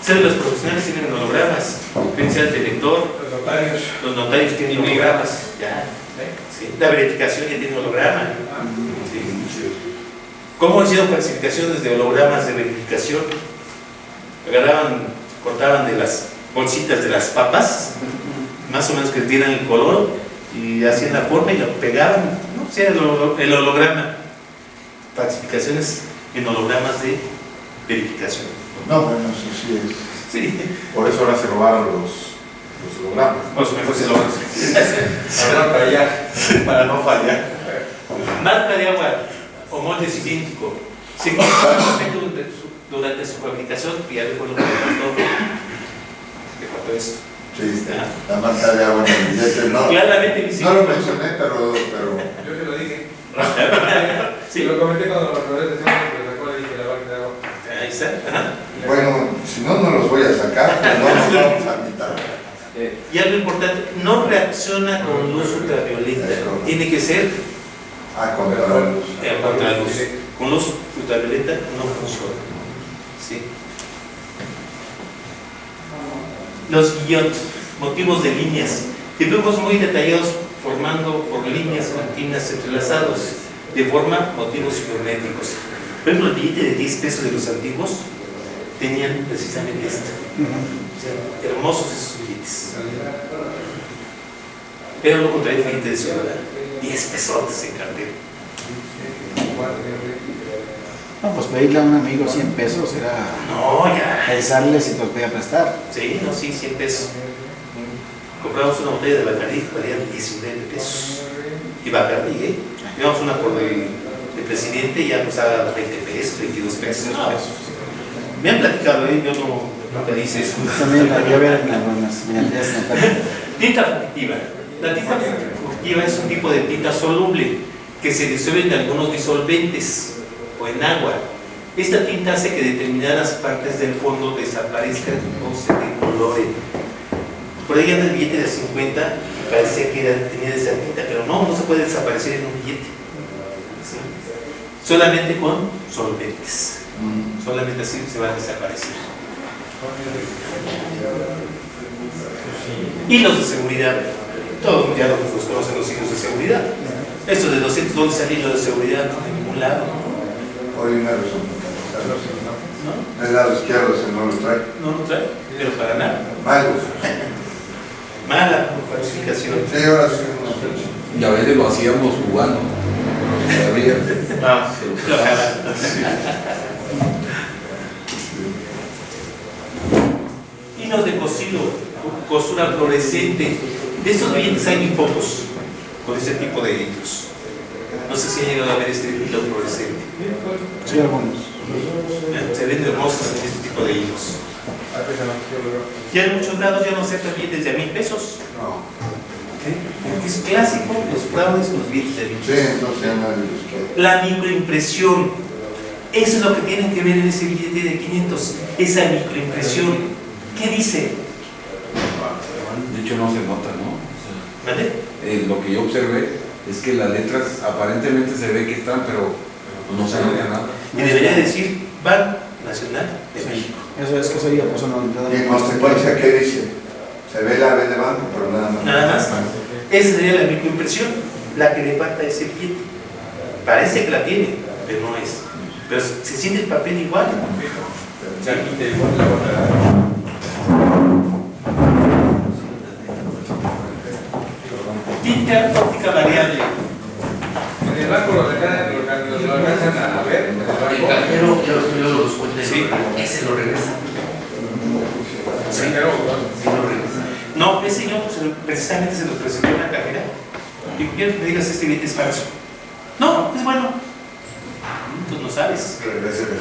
Células profesionales tienen hologramas, credencial de lector, los notarios tienen hologramas, ya, ¿sí? La verificación ya tiene holograma. ¿Sí? ¿Cómo hicieron falsificaciones de hologramas de verificación? Agarraban, cortaban de las bolsitas de las papas, más o menos que dieran el color, y hacían la forma y lo pegaban, ¿no? O sea, el holograma. Falsificaciones en hologramas de verificación. No, bueno, eso sí es. Sí. Por eso ahora se robaron los hologramas. Pues mejor se lo Para no fallar. Marca de agua o molde cilíndrico. Se encontró durante su fabricación, y ya después lo que faltó esto. Sí, la marca de agua en el billete, no. Claramente visible. No lo mencioné, pero Yo se lo dije. Sí. Lo comenté cuando los profesores decían que sacó y dije la marca de agua. Ahí está. Ajá. bueno, si no, no los voy a sacar, pero no nos vamos a invitar. Y algo importante, no reacciona con luz ultravioleta. Tiene que ser A contraluz. a contraluz. Con luz ultravioleta no funciona. ¿Sí? Los guillot, motivos de líneas, dibujos muy detallados formando por líneas continuas entrelazados, de forma motivos geométricos. Por ejemplo, el billete de 10 pesos de los antiguos tenían precisamente esto. O sea, hermosos esos billetes. Pero lo contrario, el billete de ciudad, 10 pesotes en cartera. No, pues pedirle a un amigo 100 pesos era No, ya. pensarle si te los podía prestar. Sí, no, sí, 100 pesos. Compramos una botella de Bacardí que valía 19 pesos. Y Bacardí, íbamos una por el presidente y ya nos daba 20 pesos, 22 pesos. No, me han platicado, yo no te dice eso. También la voy a ver en las medidas. Tinta fugitiva. La tinta fugitiva es un tipo de tinta soluble que se disuelve en algunos disolventes o en agua. Esta tinta hace que determinadas partes del fondo desaparezcan o se decoloren. Por ahí anda el billete de 50, parecía que tenía esa tinta, pero no se puede desaparecer en un billete. ¿Sí? Solamente con solventes. Solamente así se va a desaparecer. Hilos de seguridad. Todos ya los conocen los hilos de seguridad. Esto de 200, ¿dónde sale el hilo de seguridad? No, de ningún lado. Polimeros son. ¿No? Del lado izquierdo se no lo trae. No lo trae, pero para nada. Malos. Mala falsificación. Sí, ahora sí una fecha. Y a veces lo hacíamos jugando. Se abría. Lo jalan. Hilos de cosido, costura fluorescente. De estos billetes hay muy pocos con este tipo de hilos. No sé si han llegado a ver este hilo fluorescente. Sí, algunos. Se ven hermosos este tipo de hilos. Ya en muchos lados ya no aceptan billetes de 1,000 pesos. No. Porque es clásico los fraudes con los billetes de 1,000 Sí, pesos. entonces ya nadie los quiere. La microimpresión. Eso es lo que tienen que ver en ese billete de 500. Esa microimpresión. ¿Qué dice? De hecho no se nota, ¿no? O sea, ¿Vale? lo que yo observé es que las letras aparentemente se ve que están, pero no se nota nada. Y debería decir Banco Nacional de México. Eso es que sería, pues no. Y en consecuencia, ¿qué dice? Se ve la B de banco, pero nada más. Nada más. Esa sería la microimpresión. La que le falta es el billete. Parece que la tiene, pero no es. Pero se siente el papel igual. O sea, aquí te igual la otra. Tinta óptica variable. En el banco lo alcanzan a ver. En el El banco. cajero ya los cuenta, Sí. ese lo regresa. Sí, pero, Sí lo regresa. No, ese yo precisamente se lo presenté a una cajera. Y quiero que me digas, este billete es falso. No, es bueno. Tú no sabes. Regrese Sí,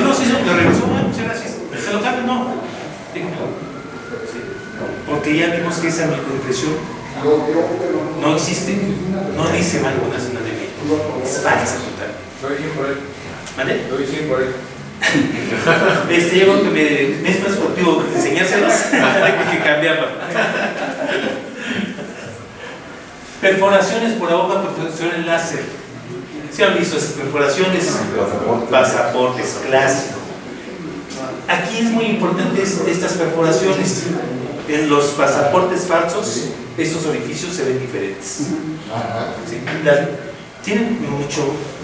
no, sí, lo regresó, muchas gracias. ¿Se lo cambio? No. Dígamelo. Sí. Porque ya vimos que esa microimpresión no existe, no dice Banco Nacional de México. Es falsa total. doy 100 por él. ¿Vale? Doy 100 por él. Yo creo que me es más productivo enseñárselos que cambiarlo. Perforaciones por aguja, perforación en láser. ¿Sí han visto esas perforaciones? Pasaportes clásicos. Aquí es muy importante estas perforaciones. En los pasaportes falsos, estos orificios se ven diferentes. ¿Sí? Tienen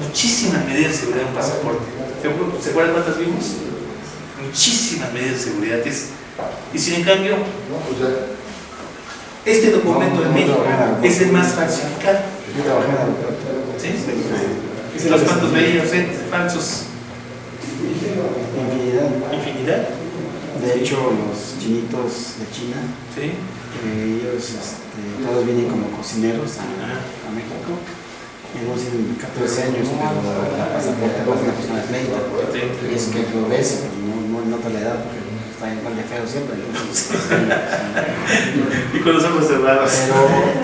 muchísimas medidas de seguridad en un pasaporte. ¿Se acuerdan cuántas vimos? Muchísimas medidas de seguridad. Y sin en cambio, este documento de México es el más falsificado. ¿Sí? ¿Los cuantos veían falsos? Infinidad. De hecho, los chinitos de China, ¿Sí? ellos todos vienen como cocineros a México. Ellos tienen 14 años, pero la pasaporte es una persona de 30. Y es que lo ves, no nota la edad, porque está igual de feo siempre. Y con los ojos cerrados.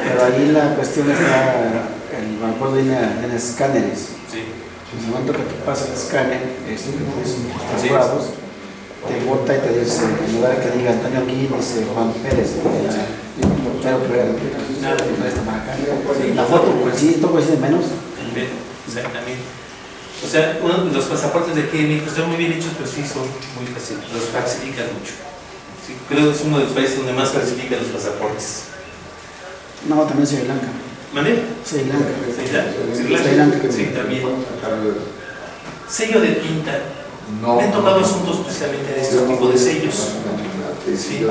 Pero ahí la cuestión está, el acuerdo tiene escáneres. Sí. En el momento que tú pasas el escáner, grados, te bota y te dice, en lugar de que diga Antonio aquí, dice Juan Pérez. La foto, pues sí, todo coincide menos. Exactamente. O sea, los pasaportes de aquí en México están muy bien hechos, pero sí son muy fáciles. Los falsifican mucho. Sí, creo que es uno de los países donde más falsifican los pasaportes. No, también Sri Lanka. ¿Vale? Sri Lanka. Sri Lanka. Sí, también. Sello de tinta. Me han tocado asuntos precisamente de este tipo de sellos. Sí.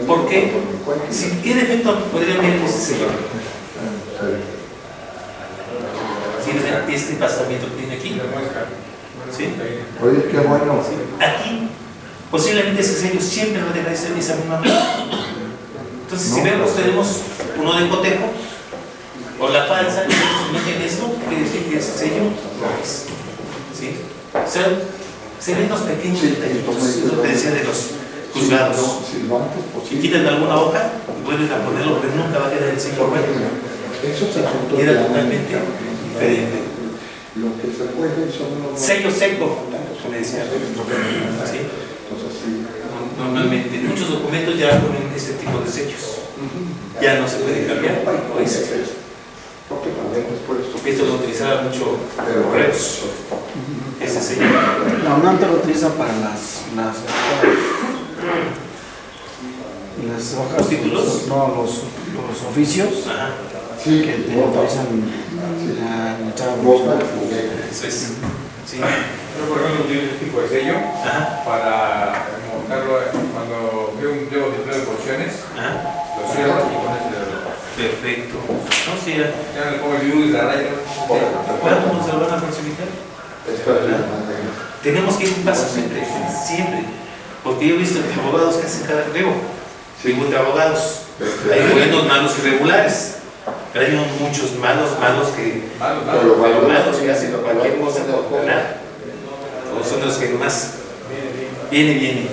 ¿Por qué? ¿Qué defecto podría haber en este sello? ¿Sí? Este pasamiento que tiene aquí. ¿Sí? Oye, qué bueno. Aquí, posiblemente ese sello siempre va a dejar esa misma marca. Entonces, si vemos, tenemos uno de cotejo o la falsa, y si meten esto, quiere decir que ese sello no es. ¿Sí? O sea, se ven los pequeños detallitos, es lo que decía de los juzgados. Si quitan alguna hoja y vuelven a ponerlo, pero nunca va a quedar el sello bueno. Queda totalmente diferente. Sello seco, como decía. ¿Sí? Normalmente, muchos documentos ya ponen este tipo de sellos. Ya no se puede cambiar. Esto lo utilizaba mucho correos. Ese sello. No, no te lo utiliza para las hojas. ¿Los títulos? No, los oficios. Ajá. Que te autorizan a echar buscar. Eso es. Sí. Yo, por ejemplo, utilizo este tipo de sello Ajá. para montarlo cuando veo un de porciones, Ajá. lo cierro y con este dedo. Perfecto. No, sí, ya. Ya le pongo el view y la raya. ¿Cuándo se lo van a falsificar? Tenemos que ir un paso siempre, siempre. Porque yo he visto que abogados que hacen cada reo. Digo, entre abogados. Hay buenos, malos y regulares. Pero hay muchos malos que hacen cualquier cosa por cobrar. O son los que nomás viene.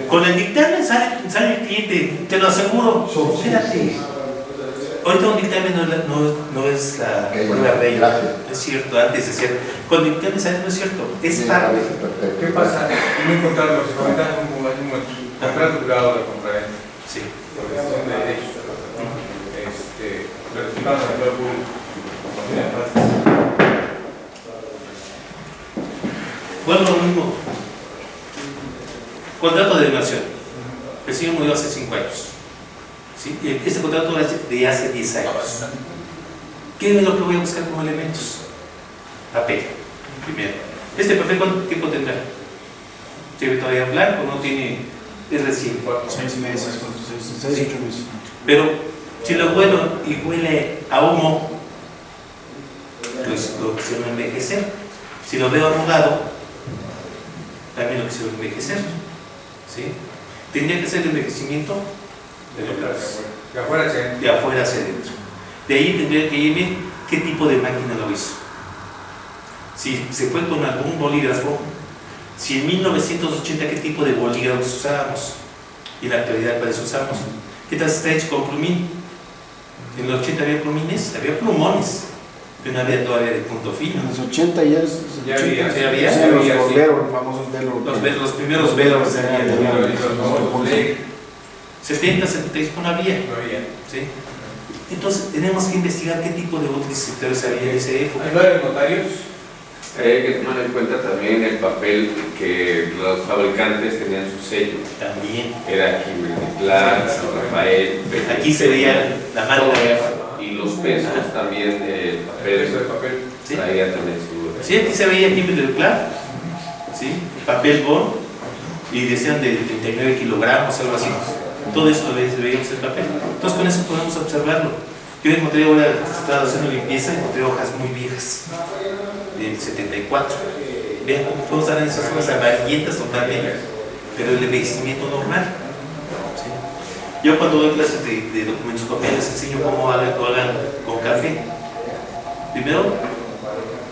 Con el dictamen sale el cliente, te lo aseguro. Espérate. Ahorita un dictamen no es la prueba reina. Es cierto, antes decía, con el dictamen sale, no es cierto. Es parte. ¿Qué pasa? No encontrar lo que se comenta como un contrato privado de compraventa. Sí. Por participando en el empleo público. Vuelvo a lo mismo. Contrato de donación. El señor murió hace 5 años. ¿Sí? Este contrato es de hace 10 años. ¿Qué es lo que voy a buscar como elementos? Papel, primero. ¿Este papel cuánto tiempo tendrá? ¿Tiene todavía blanco? ¿No tiene? Es recién. 6 meses, 6, 8 meses. Pero si lo huelo y huele a humo, pues lo quisieron envejecer. Si lo veo arrugado, también lo quisieron envejecer. ¿Sí? Tendría que ser el envejecimiento de los labios, De afuera hacia adentro. de afuera hacia adentro. De ahí tendría que irme qué tipo de máquina lo hizo. Si se fue con algún bolígrafo, si en 1980 qué tipo de bolígrafos usábamos, y en la actualidad cuáles usamos. ¿Qué tal está hecho con plumín? En los 80 había plumines, había plumones, pero no había todavía de punto fino. En los 80 ya es. Ya había. ¿Sí había? Sí, Ya había, los sí. velos, los famosos velos. Los primeros velos Sí, había. ya había. 70, 75 no había. No había. ¿Sí? Entonces tenemos que investigar qué tipo de otros sectores había en esa época. Hay varios notarios. Hay que tomar en cuenta también el papel que los fabricantes tenían su sello. También. Era Kimberly-Clark, San Rafael. Aquí se veía la marca. Todo eso. Y los pesos también, el Peso de papel papel. ¿Sí? traía también su... Sí, aquí se veía Kimberly-Clark, ¿sí? Papel bond, y decían de 39 kilogramos, algo así. Todo eso lo veíamos en papel. Entonces con eso podemos observarlo. Yo encontré ahora, estaba haciendo limpieza, encontré hojas muy viejas, del 74. Vean cómo podemos dar esas hojas amarillentas totalmente, pero el envejecimiento normal. ¿Sí? Yo cuando doy clases de documentoscopía les enseño cómo lo hagan con café. Primero,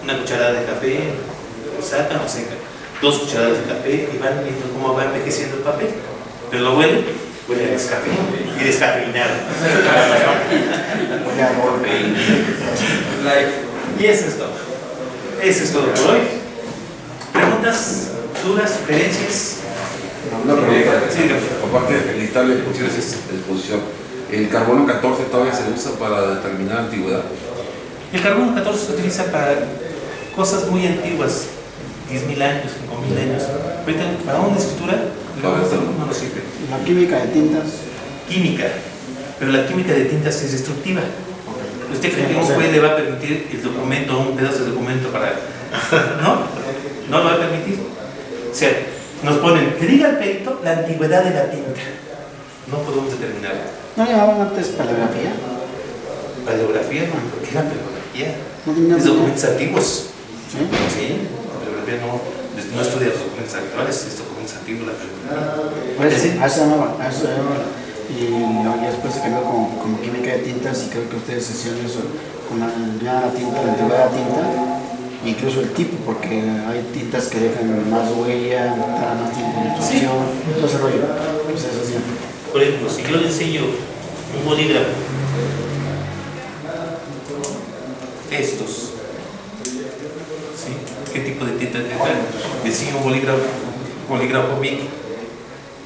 una cucharada de café, sacan o secan, 2 cucharadas de café y van viendo cómo va envejeciendo el papel. Pero lo huele a descafé y descafeinado. Y eso es todo. Eso es todo por hoy. ¿Preguntas, dudas, sugerencias? Una pregunta. Sí, dígame. Aparte de felicitarle por su exposición, ¿el carbono 14 todavía se usa para determinar antigüedad? El carbono 14 se utiliza para cosas muy antiguas, 10.000 años, 5.000 años. Ahorita, para una escritura, no nos sirve. La química de tintas. Química, pero la química de tintas es destructiva. ¿Usted cree que un juez le va a permitir el documento, un pedazo de documento para...? ¿No? No lo va a permitir. O sea, nos ponen, que diga el perito la antigüedad de la tinta. No podemos determinarla. ¿No le llamaban antes paleografía? Paleografía, ¿no? ¿Por qué la paleografía? No tenía Es documentos antiguos. ¿Sí? Sí, la paleografía no estudia los documentos actuales, es documentos antiguos la paleografía. Pues, ¿Sí? a eso se llamaba, a eso se llamaba. Y ya después se cambió como química de tintas y creo que ustedes hicieron eso con la tinta, la antigüedad de la tinta, incluso el tipo, porque hay tintas que dejan más huella, tardan más tiempo en absorción, todo ese rollo. Pues eso sí. Por ejemplo, si yo le enseño un bolígrafo, estos, ¿sí? ¿Qué tipo de tinta tendrán? Le enseño un bolígrafo Bic.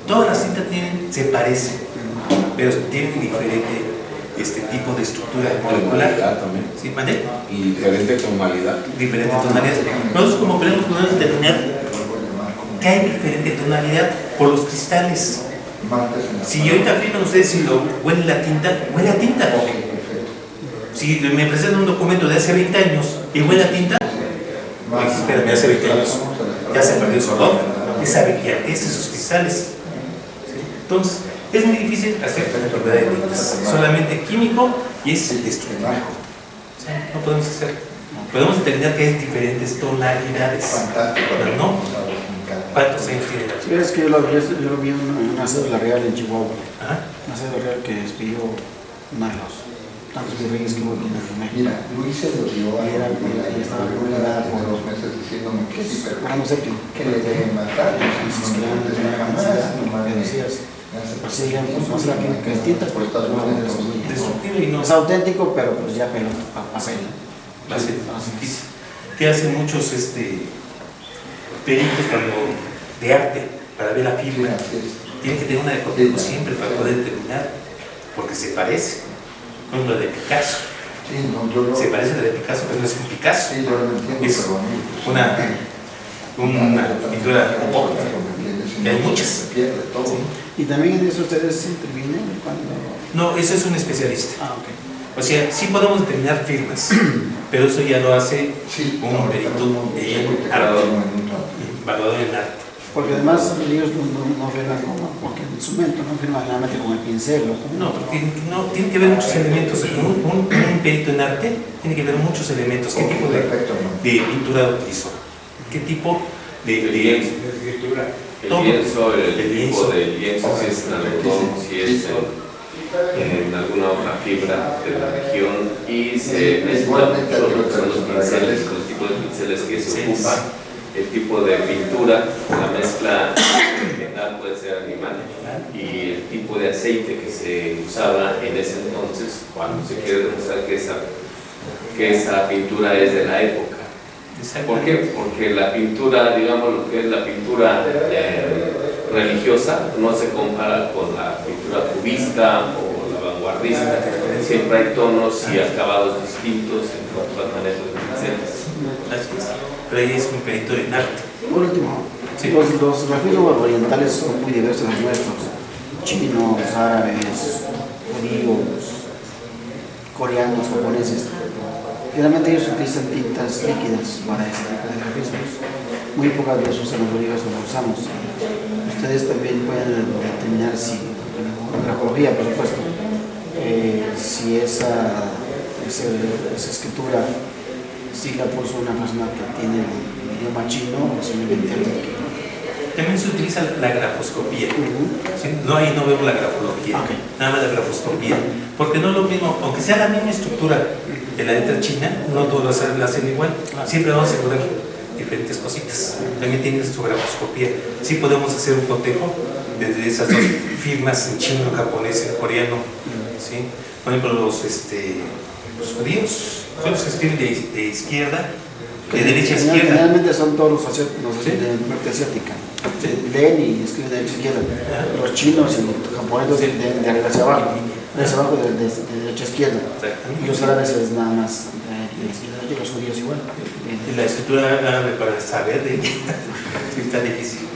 Todas las tintas se parecen, pero tienen diferente tipo de estructura molecular. Tonalidad también. ¿Sí, Manuel? Y diferente tonalidad. Diferentes tonalidades. Nosotros como podemos determinar que hay diferente tonalidad por los cristales. Si ahorita afirman ustedes si lo huele la tinta, huele a tinta. Si me presentan un documento de hace 20 años y huele a tinta, pues, espérame, hace 20 años ya se perdió su olor, esa brillantez, esos cristales. ¿Sí? Entonces, es muy difícil hacer la propiedad de tintas, solamente químico y es destructivo. ¿Sí? No podemos hacer. Podemos determinar que hay diferentes tonalidades, pero no cuántos años tiene la Si tinta. ves que yo lo vi en una cédula real en Chihuahua, Ajá. una cédula real que expidió uno de los tantos virreyes que hubo aquí en México. Mira, Luis se lo dio a Era- estaba publicada por 2 meses diciéndome que sí, pero Ah, no sé qué. que le dejen matar. Entonces, que eran jamás, que decías, pues sí, ya, pues no sé la química de tintas, pero está Destructivo y no es auténtico, pero pues ya pelo, papel. hace, que hacen muchos peritos de arte para ver la firma. Tienen que tener una de cotejo siempre para poder determinar, porque se parece. Como lo de Picasso. Sí, no, yo lo... Se parece a la de Picasso, pero no es un Picasso. Sí, yo lo entiendo, Es pero a mí, pues, una pintura apócrifa. que hay muchas. Se pierde todo. Sí. ¿Y también en eso ustedes intervienen cuando...? No, ese es un especialista. Ah, ok. O sea, sí podemos determinar firmas, pero eso ya lo hace Sí, un perito en arte, evaluador en arte. Porque además ellos no firman como cualquier instrumento, no firman generalmente con el pincel. No, porque tiene que ver muchos elementos. Un perito en arte tiene que ver muchos elementos. ¿Qué tipo de pintura utilizó? ¿Qué tipo de escritura? El todo. lienzo, el El tipo lienzo. de lienzo, si es en algodón, si es en alguna otra fibra de la región, y se necesita mucho lo que son los pinceles, los tipos de pinceles que se ocupan, el tipo de pintura, la mezcla vegetal puede ser animal, y el tipo de aceite que se usaba en ese entonces cuando se quiere demostrar que esa pintura es de la época. ¿Por qué? Porque la pintura, digamos lo que es la pintura religiosa, no se compara con la pintura cubista o la vanguardista. Siempre hay tonos y acabados distintos en cuanto al manejo de pinceles. Pero ahí es un perito en arte. Por último, Sí. los grafismos orientales son muy diversos los nuestros. Chinos, árabes, judíos, coreanos, japoneses. Generalmente ellos utilizan tintas líquidas para este tipo de grafismos. Muy pocas veces usan los bolígrafos como usamos. Ustedes también pueden determinar si, en grafología por supuesto, si esa escritura si la puso una persona que tiene el idioma chino o simplemente alguien que... También se utiliza la grafoscopía. ¿Sí? No, ahí no vemos la grafología, Okay. nada más la grafoscopía. Porque no es lo mismo, aunque sea la misma estructura de la letra china, no todas la hacen igual. Siempre vamos a encontrar diferentes cositas. También tiene su grafoscopía. Sí podemos hacer un cotejo desde esas dos firmas en chino, en japonés, en coreano. ¿Sí? Por ejemplo, los judíos son los que escriben de izquierda, de derecha a izquierda. Generalmente son todos los ¿Sí? de norte asiática. Sí. Leen y escriben de derecha a izquierda. Los chinos y los japoneses Sí. de arriba hacia abajo. De hacia abajo de derecha a izquierda. Y los árabes es nada más de izquierda a derecha, y los judíos igual. Y la escritura árabe para saber de sí, está difícil.